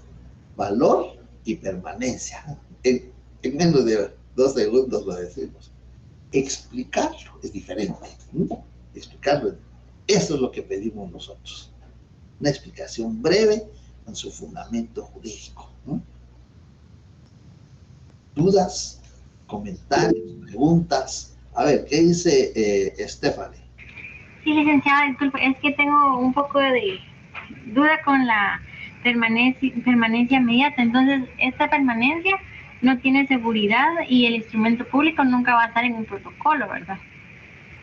valor y permanencia. En menos de 2 segundos lo decimos. Explicarlo es diferente. Explicarlo, eso es lo que pedimos nosotros. Una explicación breve con su fundamento jurídico. ¿Dudas? Comentarios, preguntas. A ver, ¿qué dice Stephanie? Sí, licenciada, disculpe, es que tengo un poco de duda con la permanencia inmediata. Entonces, esta permanencia no tiene seguridad y el instrumento público nunca va a estar en un protocolo, ¿verdad?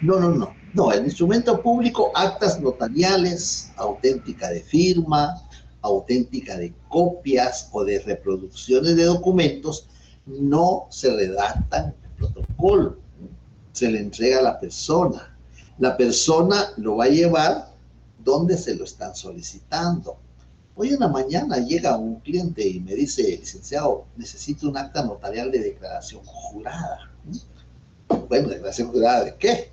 No, el instrumento público, actas notariales, auténtica de firma, auténtica de copias o de reproducciones de documentos, no se redactan en protocolo, se le entrega a la persona. La persona lo va a llevar donde se lo están solicitando. Hoy en la mañana llega un cliente y me dice, licenciado, necesito un acta notarial de declaración jurada. Bueno, ¿declaración jurada de qué?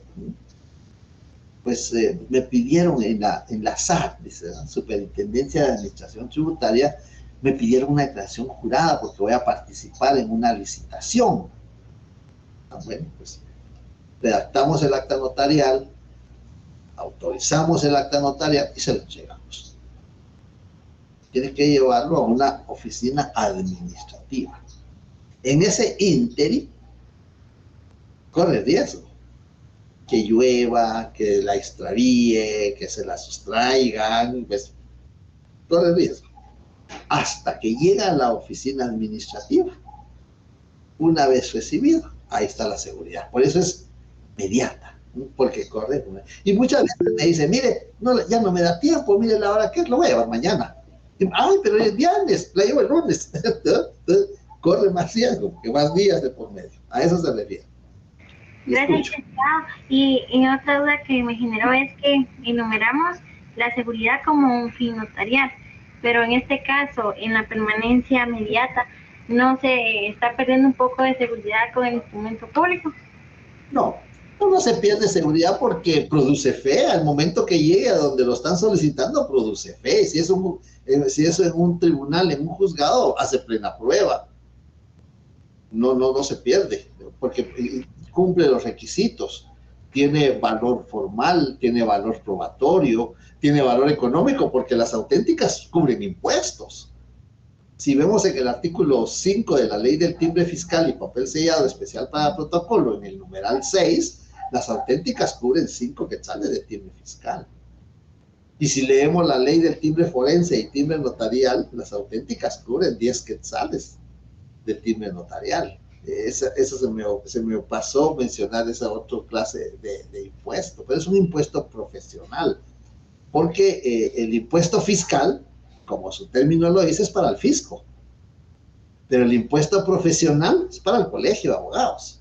Pues me pidieron en la SAT, dice, la Superintendencia de Administración Tributaria, me pidieron una declaración jurada porque voy a participar en una licitación. Bueno, pues redactamos el acta notarial, autorizamos el acta notarial y se lo entregamos. Tiene que llevarlo a una oficina administrativa. En ese ínterin, corre riesgo. Que llueva, que la extravíe, que se la sustraigan, pues corre riesgo. hasta que llega a la oficina administrativa. Una vez recibido, ahí está la seguridad. Por eso es inmediata, ¿no? Porque corre. Y muchas veces me dice, mire, no, ya no me da tiempo, mire la hora que es, lo voy a llevar mañana. Y, ay, pero es viernes, la llevo el lunes. Entonces, corre más riesgo, que más días de por medio. A eso se refiere. Gracias, licenciado. Y otra duda que me generó es que enumeramos la seguridad como un fin notarial, pero en este caso, en la permanencia inmediata, ¿no se está perdiendo un poco de seguridad con el instrumento público? No, no se pierde seguridad porque produce fe. Al momento que llegue a donde lo están solicitando, produce fe. Si eso en un tribunal, en un juzgado, hace plena prueba. No se pierde, porque cumple los requisitos. Tiene valor formal, tiene valor probatorio, tiene valor económico, porque las auténticas cubren impuestos. Si vemos en el artículo 5 de la Ley del Timbre Fiscal y Papel Sellado Especial para Protocolo, en el numeral 6, las auténticas cubren 5 quetzales de timbre fiscal. Y si leemos la Ley del Timbre Forense y Timbre Notarial, las auténticas cubren 10 quetzales de timbre notarial. Eso se me pasó mencionar esa otra clase de impuesto, pero es un impuesto profesional, porque el impuesto fiscal, como su término lo dice, es para el fisco, pero el impuesto profesional es para el colegio de abogados.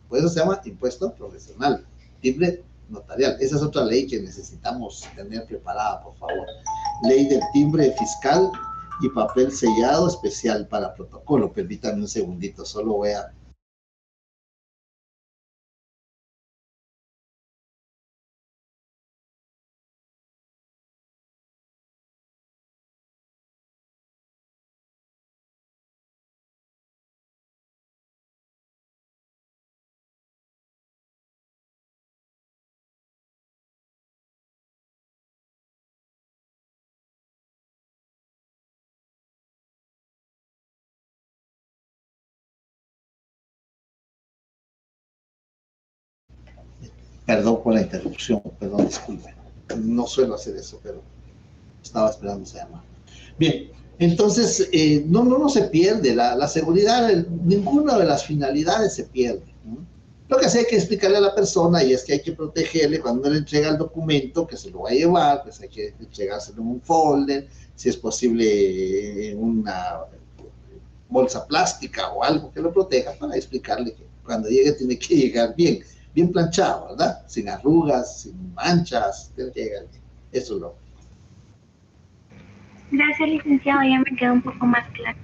Por eso se llama impuesto profesional, timbre notarial. Esa es otra ley que necesitamos tener preparada, por favor. Ley del timbre fiscal y papel sellado especial para protocolo. Permítanme un segundito, solo voy a... Perdón por la interrupción, perdón, disculpe. No suelo hacer eso, pero estaba esperando esa llamada. Bien, entonces, no se pierde la seguridad, ninguna de las finalidades se pierde, ¿no? Lo que sí hay que explicarle a la persona, y es que hay que protegerle cuando le entrega el documento, que se lo va a llevar, pues hay que entregárselo en un folder, si es posible en una bolsa plástica o algo que lo proteja, para explicarle que cuando llegue tiene que llegar bien planchado, ¿verdad? Sin arrugas, sin manchas, tiene que llegar bien. Eso es lo. Gracias, licenciado, ya me quedó un poco más claro.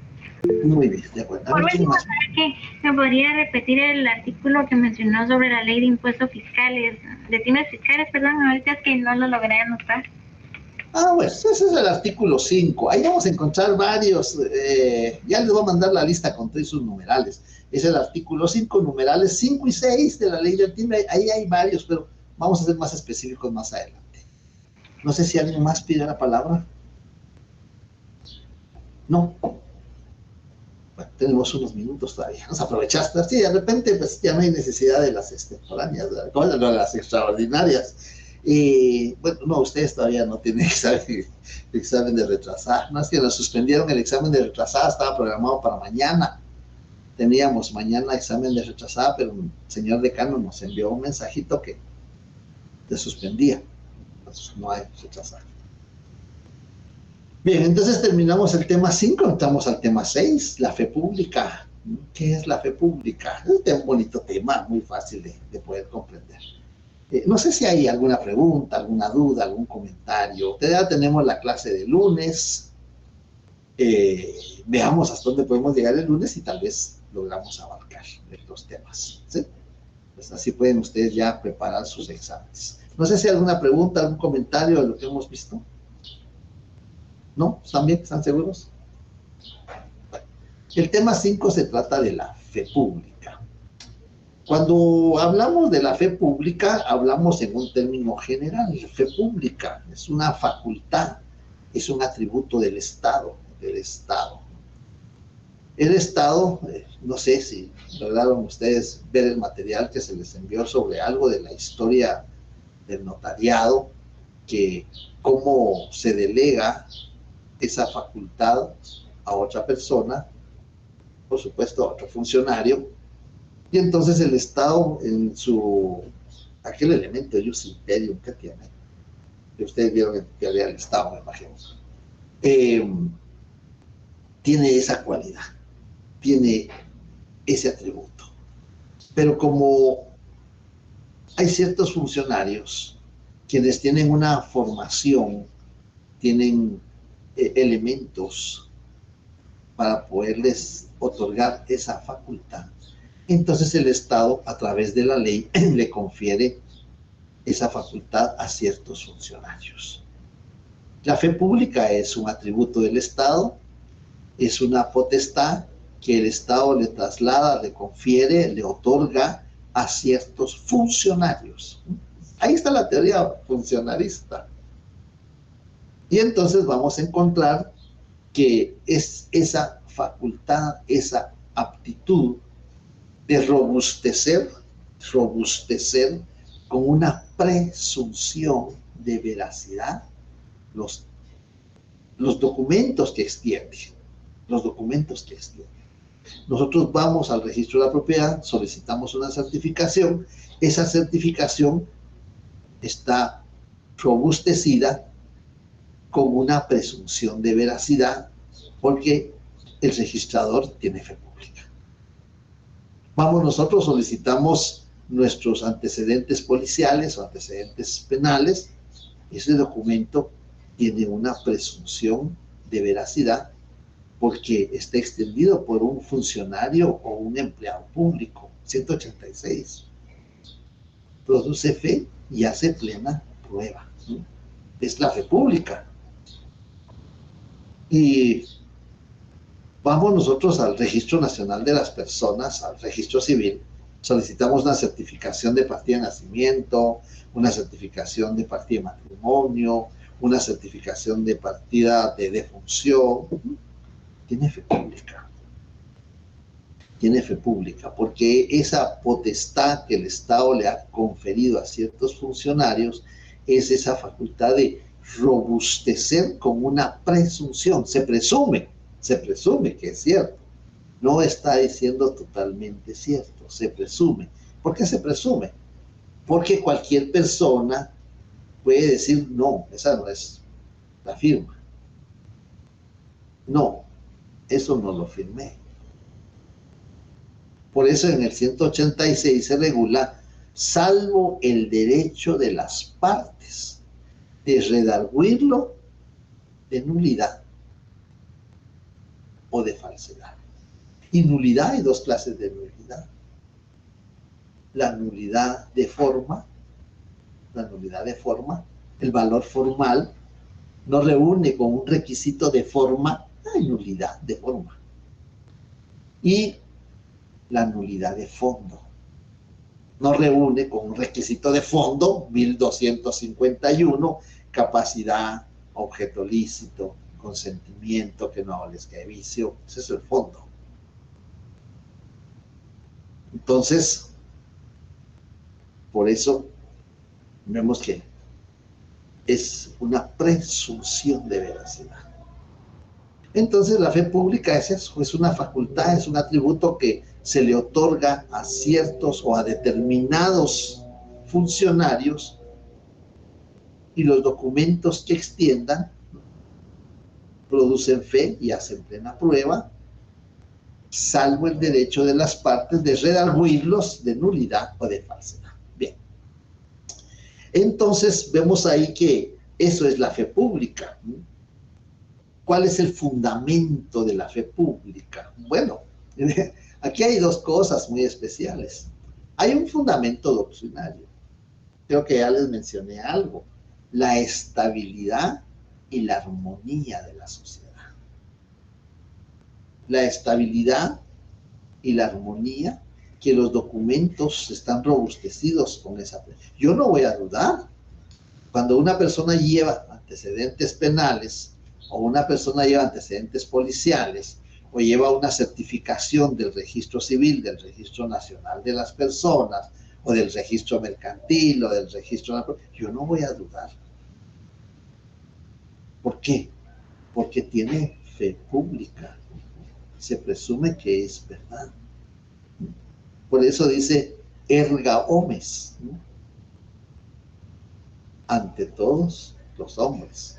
Muy bien, de acuerdo. Por último, ¿sabe qué? ¿Me podría repetir el artículo que mencionó sobre la ley de impuestos fiscales, de timbres fiscales, perdón? Ahorita es que no lo logré anotar. Pues ese es el artículo 5. Ahí vamos a encontrar varios, ya les voy a mandar la lista con todos sus numerales. Es el artículo 5, numerales 5 y 6 de la ley del timbre. Ahí hay varios, pero vamos a ser más específicos más adelante. No sé si alguien más pide la palabra. No. Bueno, tenemos unos minutos todavía. Nos aprovechaste. Sí, de repente pues ya no hay necesidad de las extemporáneas, de las extraordinarias. Y bueno, no, ustedes todavía no tienen examen de retrasada. No, es que nos suspendieron el examen de retrasada, estaba programado para mañana. Teníamos mañana examen de retrasada, pero el señor decano nos envió un mensajito que se suspendía. Entonces no hay retrasada. Bien, entonces terminamos el tema 5, entramos al tema 6, la fe pública. ¿Qué es la fe pública? Es un bonito tema, muy fácil de poder comprender. No sé si hay alguna pregunta, alguna duda, algún comentario. Ya tenemos la clase de lunes. Veamos hasta dónde podemos llegar el lunes y tal vez logramos abarcar los temas, ¿sí? Pues así pueden ustedes ya preparar sus exámenes. No sé si hay alguna pregunta, algún comentario de lo que hemos visto. ¿No? ¿Están bien? ¿Están seguros? El tema 5 se trata de la fe pública. Cuando hablamos de la fe pública, hablamos en un término general. La fe pública es una facultad, es un atributo del Estado, El Estado, no sé si lograron ustedes ver el material que se les envió sobre algo de la historia del notariado, que cómo se delega esa facultad a otra persona, por supuesto a otro funcionario, y entonces el Estado en su, aquel elemento ius imperium que tiene, que ustedes vieron en teoría del Estado, me imagino, tiene esa cualidad, tiene ese atributo. Pero como hay ciertos funcionarios quienes tienen una formación, tienen elementos para poderles otorgar esa facultad, entonces el Estado, a través de la ley, le confiere esa facultad a ciertos funcionarios. La fe pública es un atributo del Estado, es una potestad que el Estado le traslada, le confiere, le otorga a ciertos funcionarios. Ahí está la teoría funcionarista. Y entonces vamos a encontrar que es esa facultad, esa aptitud de robustecer con una presunción de veracidad los documentos que extienden. Nosotros vamos al registro de la propiedad, solicitamos una certificación, esa certificación está robustecida con una presunción de veracidad porque el registrador tiene fe pública. Vamos nosotros, solicitamos nuestros antecedentes policiales o antecedentes penales, ese documento tiene una presunción de veracidad porque está extendido por un funcionario o un empleado público. 186. Produce fe y hace plena prueba. Es la fe pública. Y vamos nosotros al Registro Nacional de las Personas, al Registro Civil, solicitamos una certificación de partida de nacimiento, una certificación de partida de matrimonio, una certificación de partida de defunción. Tiene fe pública, porque esa potestad que el Estado le ha conferido a ciertos funcionarios es esa facultad de robustecer con una presunción. Se presume que es cierto. No está diciendo totalmente cierto, se presume. ¿Por qué se presume? Porque cualquier persona puede decir, no, esa no es la firma. No, eso no lo firmé. Por eso en el 186 se regula, salvo el derecho de las partes de redarguirlo de nulidad o de falsedad. Y nulidad, hay dos clases de nulidad. La nulidad de forma, el valor formal no reúne con un requisito de forma, hay nulidad de forma. Y la nulidad de fondo no reúne con un requisito de fondo, 1251, capacidad, objeto lícito, consentimiento, que no adolezca de vicio. Ese es el fondo. Entonces, por eso vemos que es una presunción de veracidad. Entonces la fe pública es eso, es una facultad, es un atributo que se le otorga a ciertos o a determinados funcionarios, y los documentos que extiendan producen fe y hacen plena prueba, salvo el derecho de las partes de redarguirlos de nulidad o de falsedad. Bien. Entonces vemos ahí que eso es la fe pública. ¿Cuál es el fundamento de la fe pública? Bueno, aquí hay dos cosas muy especiales. Hay un fundamento doctrinario. Creo que ya les mencioné algo. La estabilidad y la armonía de la sociedad. La estabilidad y la armonía, que los documentos están robustecidos con esa. Yo no voy a dudar. Cuando una persona lleva antecedentes penales, o una persona lleva antecedentes policiales, o lleva una certificación del registro civil, del registro nacional de las personas, o del registro mercantil, o del registro... Yo no voy a dudar. ¿Por qué? porque tiene fe pública. Se presume que es verdad. Por eso dice erga omes, ¿no? Ante todos los hombres.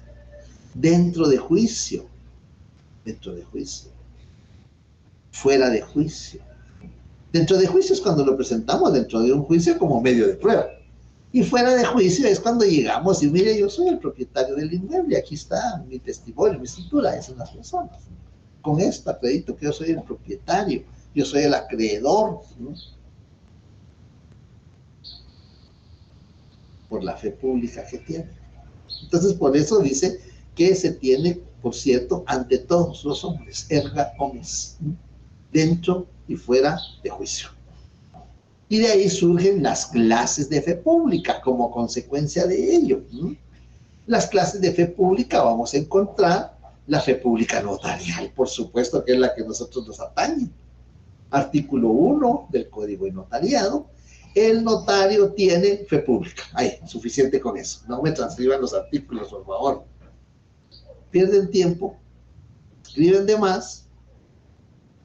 Dentro de juicio. Dentro de juicio. Fuera de juicio. Dentro de juicio es cuando lo presentamos dentro de un juicio como medio de prueba. Y fuera de juicio es cuando llegamos y mire, yo soy el propietario del inmueble, aquí está mi testimonio, mi escritura, es unas personas. Con esto acredito que yo soy el propietario, yo soy el acreedor, ¿no? Por la fe pública que tiene. Entonces, por eso dice que se tiene, por cierto, ante todos los hombres, erga omnes, ¿no? Dentro y fuera de juicio. Y de ahí surgen las clases de fe pública como consecuencia de ello, ¿no? Las clases de fe pública vamos a encontrar la fe pública notarial, por supuesto, que es la que a nosotros nos atañe. Artículo 1 del Código de Notariado. El notario tiene fe pública. Ahí, suficiente con eso. No me transcriban los artículos, por favor. Pierden tiempo, escriben de más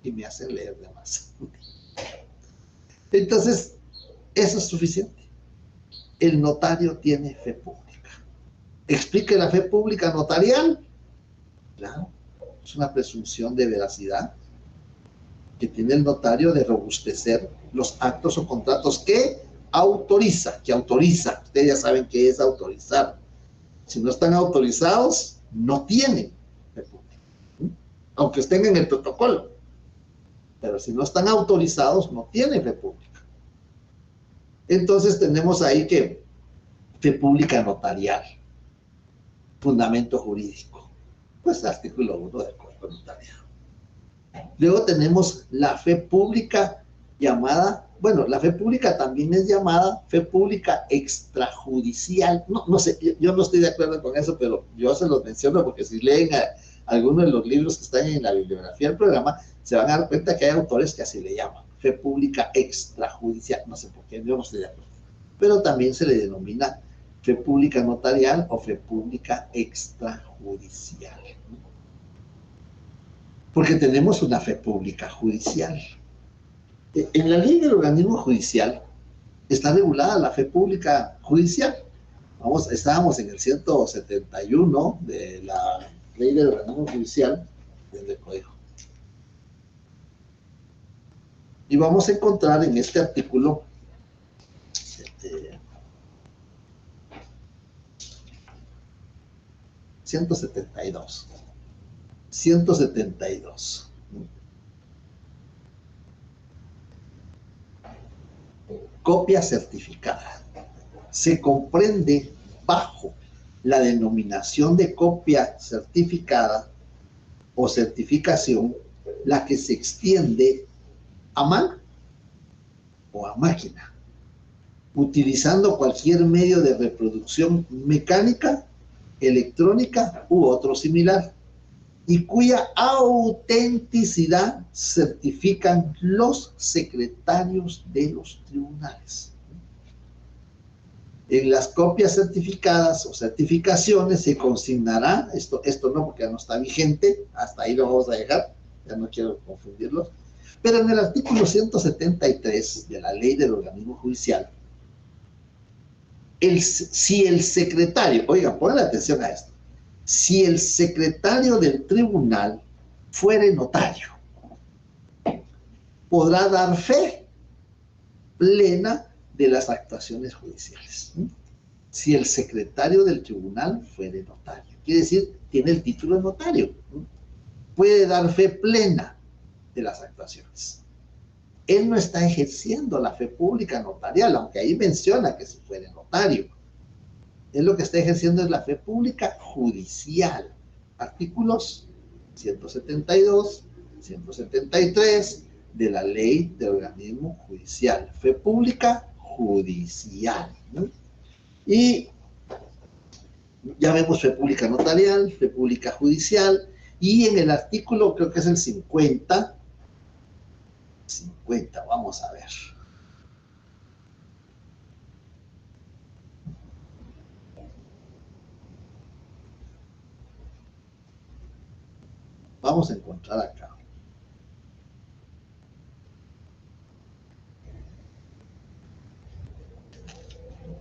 y me hacen leer de más. Entonces, eso es suficiente. El notario tiene fe pública. Explique la fe pública notarial. Claro, es una presunción de veracidad que tiene el notario de robustecer los actos o contratos que autoriza. Ustedes ya saben qué es autorizar. Si no están autorizados, no tienen fe pública, aunque estén en el protocolo. Pero si no están autorizados, no tienen fe pública. Entonces tenemos ahí que fe pública notarial, fundamento jurídico, pues artículo 1 del Código Notariado. Luego tenemos la fe pública llamada, bueno, la fe pública también es llamada fe pública extrajudicial. No sé, yo no estoy de acuerdo con eso, pero yo se los menciono porque si leen algunos de los libros que están en la bibliografía del programa, se van a dar cuenta que hay autores que así le llaman, fe pública extrajudicial. No sé por qué, yo no estoy de acuerdo. Pero también se le denomina fe pública notarial o fe pública extrajudicial. Porque tenemos una fe pública judicial. En la ley del organismo judicial está regulada la fe pública judicial. Estábamos en el 171 de la ley del organismo judicial del Código. Y vamos a encontrar en este artículo 172. Copia certificada. Se comprende bajo la denominación de copia certificada o certificación la que se extiende a mano o a máquina, utilizando cualquier medio de reproducción mecánica, electrónica u otro similar, y cuya autenticidad certifican los secretarios de los tribunales. En las copias certificadas o certificaciones se consignará, esto no porque ya no está vigente, hasta ahí lo vamos a dejar, ya no quiero confundirlos, pero en el artículo 173 de la ley del organismo judicial, si el secretario, oigan, pongan atención a esto, si el secretario del tribunal fuere notario, podrá dar fe plena de las actuaciones judiciales. Si el secretario del tribunal fuere notario, quiere decir, tiene el título de notario, puede dar fe plena de las actuaciones. Él no está ejerciendo la fe pública notarial, aunque ahí menciona que si fuere notario. Él lo que está ejerciendo es la fe pública judicial. Artículos 172, 173 de la ley del organismo judicial. Fe pública judicial, ¿no? Y ya vemos fe pública notarial, fe pública judicial, y en el artículo, creo que es el 50, vamos a ver. vamos a encontrar acá.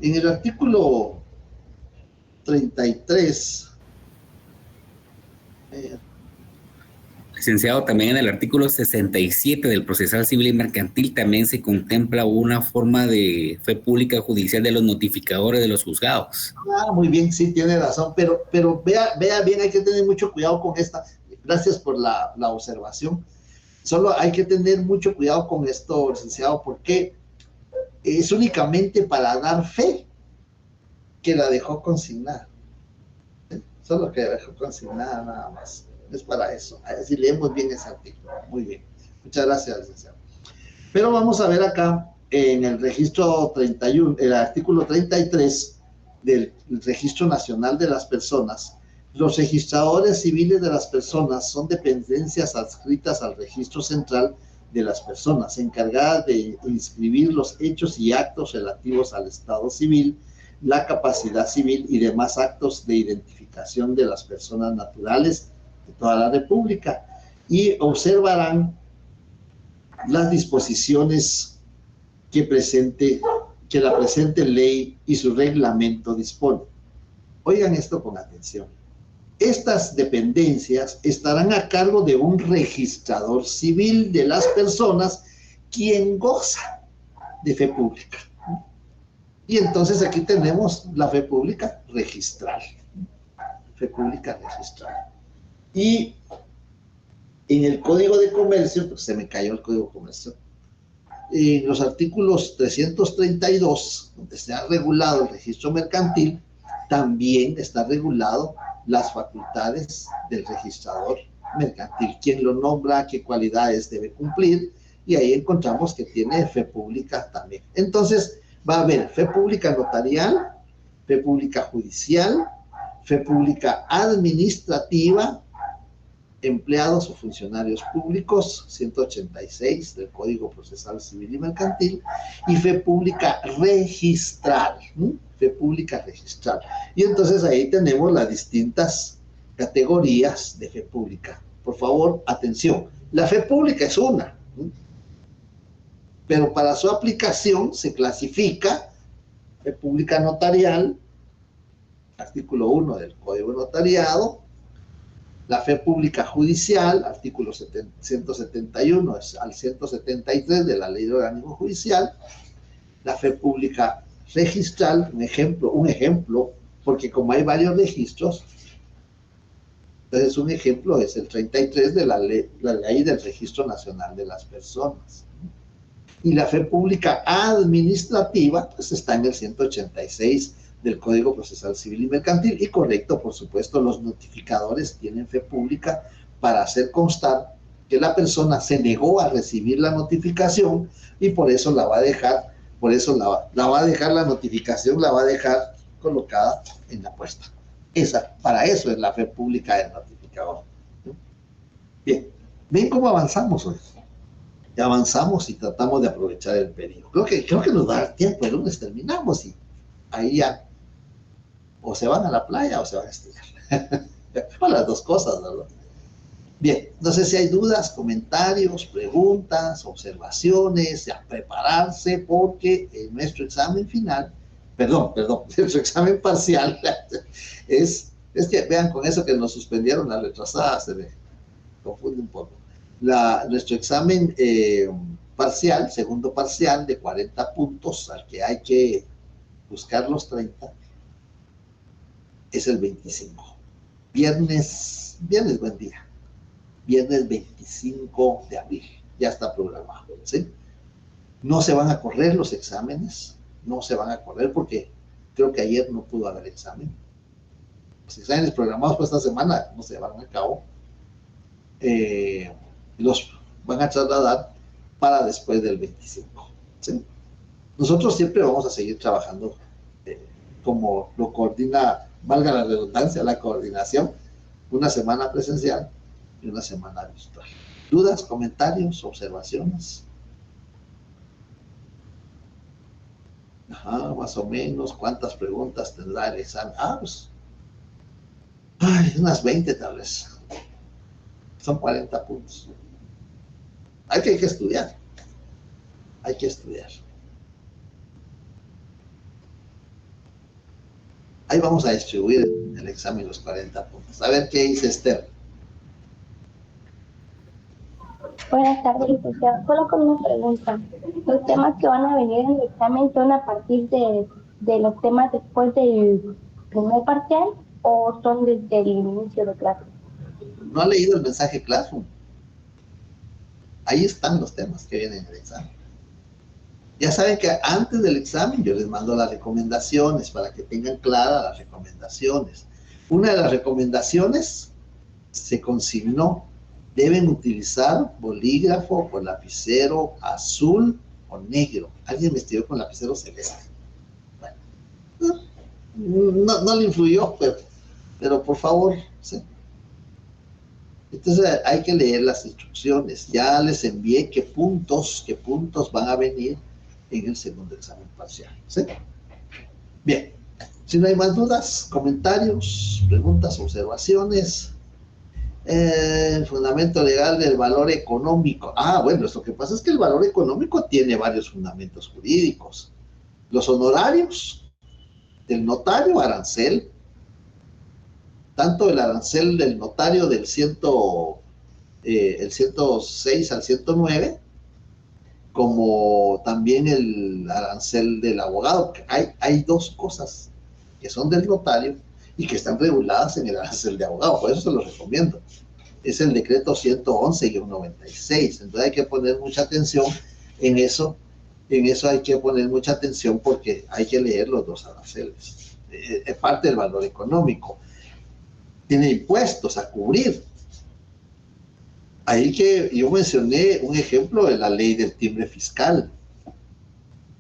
En el artículo 33, licenciado, también en el artículo 67 del Procesal Civil y Mercantil también se contempla una forma de fe pública judicial de los notificadores de los juzgados. muy bien, sí, tiene razón, pero vea bien, hay que tener mucho cuidado con esta. Gracias por la observación. Solo hay que tener mucho cuidado con esto, licenciado, porque es únicamente para dar fe que la dejó consignada. Solo que la dejó consignada nada más. Es para eso. Así leemos bien ese artículo. Muy bien. Muchas gracias, licenciado. Pero vamos a ver acá en el registro 31, el artículo 33 del Registro Nacional de las Personas. Los registradores civiles de las personas son dependencias adscritas al Registro Central de las Personas, encargadas de inscribir los hechos y actos relativos al estado civil, la capacidad civil y demás actos de identificación de las personas naturales de toda la República, y observarán las disposiciones que la presente ley y su reglamento dispone. Oigan esto con atención. Estas dependencias estarán a cargo de un registrador civil de las personas quien goza de fe pública. Y entonces aquí tenemos la fe pública registral. Fe pública registral. Y en el Código de Comercio, pues se me cayó el Código de Comercio, en los artículos 332, donde se ha regulado el registro mercantil, también está regulado las facultades del registrador mercantil, quién lo nombra, qué cualidades debe cumplir, y ahí encontramos que tiene fe pública también. Entonces va a haber fe pública notarial, fe pública judicial, fe pública administrativa, empleados o funcionarios públicos, 186 del Código Procesal Civil y Mercantil, y fe pública registral, fe pública registral. Y entonces ahí tenemos las distintas categorías de fe pública. Por favor, atención, la fe pública es una, pero para su aplicación se clasifica fe pública notarial, artículo 1 del Código Notariado, la fe pública judicial, artículo 171 al 173 de la Ley de Organismo Judicial, la fe pública registral, un ejemplo, porque como hay varios registros, entonces un ejemplo es el 33 de la ley del Registro Nacional de las Personas. Y la fe pública administrativa, pues está en el 186 del Código Procesal Civil y Mercantil, y correcto, por supuesto, los notificadores tienen fe pública para hacer constar que la persona se negó a recibir la notificación y por eso la va a dejar, la notificación la va a dejar colocada en la puesta. Para eso es la fe pública del notificador. Bien, ¿ven cómo avanzamos hoy? Ya avanzamos y tratamos de aprovechar el periodo. Creo que nos va a dar tiempo, el lunes terminamos y ahí ya o se van a la playa o se van a estudiar. O las dos cosas, ¿verdad? Bien, no sé si hay dudas, comentarios, preguntas, observaciones, a prepararse porque nuestro examen final, nuestro examen parcial es que vean con eso que nos suspendieron la retrasada, se me confunde un poco. Nuestro examen parcial, segundo parcial de 40 puntos, al que hay que buscar los 30, es el 25. Viernes buen día. Viernes 25 de abril. Ya está programado, ¿sí? No se van a correr los exámenes, no se van a correr porque creo que ayer no pudo haber examen. Los exámenes programados para esta semana no se llevaron a cabo. Los van a trasladar para después del 25. ¿Sí? Nosotros siempre vamos a seguir trabajando como lo coordina, valga la redundancia, la coordinación, una semana presencial y una semana virtual. ¿Dudas, comentarios, observaciones? Más o menos, ¿cuántas preguntas tendrá el examen? Pues, unas 20 tal vez. Son 40 puntos. Hay que estudiar. Hay que estudiar. Ahí vamos a distribuir en el examen los 40 puntos. A ver qué dice Esther. Buenas tardes, licenciado. Solo con una pregunta. ¿Los temas que van a venir en el examen son a partir de los temas después del primer parcial o son desde el inicio de clase? ¿No ha leído el mensaje Classroom? Ahí están los temas que vienen en el examen. Ya saben que antes del examen yo les mando las recomendaciones para que tengan claras las recomendaciones. Una de las recomendaciones se consignó: deben utilizar bolígrafo o lapicero azul o negro. Alguien me escribió con lapicero celeste. Bueno, no le influyó, pero por favor, ¿sí? Entonces hay que leer las instrucciones. Ya les envié qué puntos van a venir en el segundo examen parcial, ¿sí? Bien, si no hay más dudas, comentarios, preguntas, observaciones. El fundamento legal del valor económico. Bueno, lo que pasa es que el valor económico tiene varios fundamentos jurídicos. Los honorarios del notario, arancel, tanto el arancel del notario del el 106 al 109, como también el arancel del abogado. Hay dos cosas que son del notario y que están reguladas en el arancel de abogado, por eso se los recomiendo. Es el decreto 111-96, entonces hay que poner mucha atención en eso. En eso hay que poner mucha atención porque hay que leer los dos aranceles. Es parte del valor económico. Tiene impuestos a cubrir. Ahí que yo mencioné un ejemplo de la ley del timbre fiscal,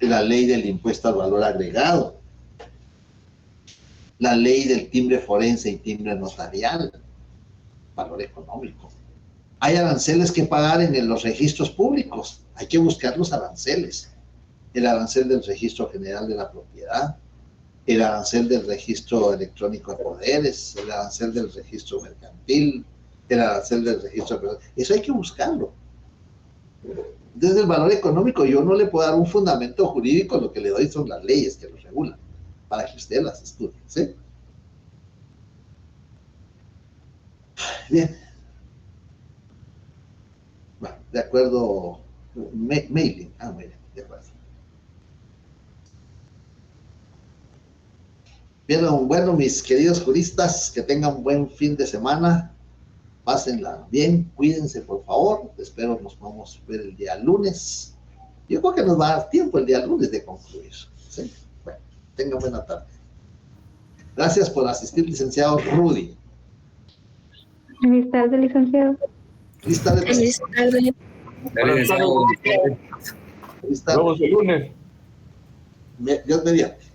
de la ley del impuesto al valor agregado, la ley del timbre forense y timbre notarial, valor económico. Hay aranceles que pagar en los registros públicos, hay que buscar los aranceles. El arancel del registro general de la propiedad, el arancel del registro electrónico de poderes, el arancel del registro mercantil, el arancel del registro. Eso hay que buscarlo. Desde el valor económico yo no le puedo dar un fundamento jurídico, lo que le doy son las leyes que lo regulan, para que usted las estudie, ¿sí? Bien. Bueno, de acuerdo, mailing. Muy bien, de acuerdo. Bien, bueno, mis queridos juristas, que tengan un buen fin de semana. Pásenla bien, cuídense por favor. Espero nos podamos ver el día lunes. Yo creo que nos va a dar tiempo el día lunes de concluir, ¿sí? Bueno, tengan buena tarde. Gracias por asistir, licenciado Rudy. Feliz tarde, licenciado. Feliz tarde. Feliz tarde. Feliz tarde. Vamos el lunes. Dios mediante.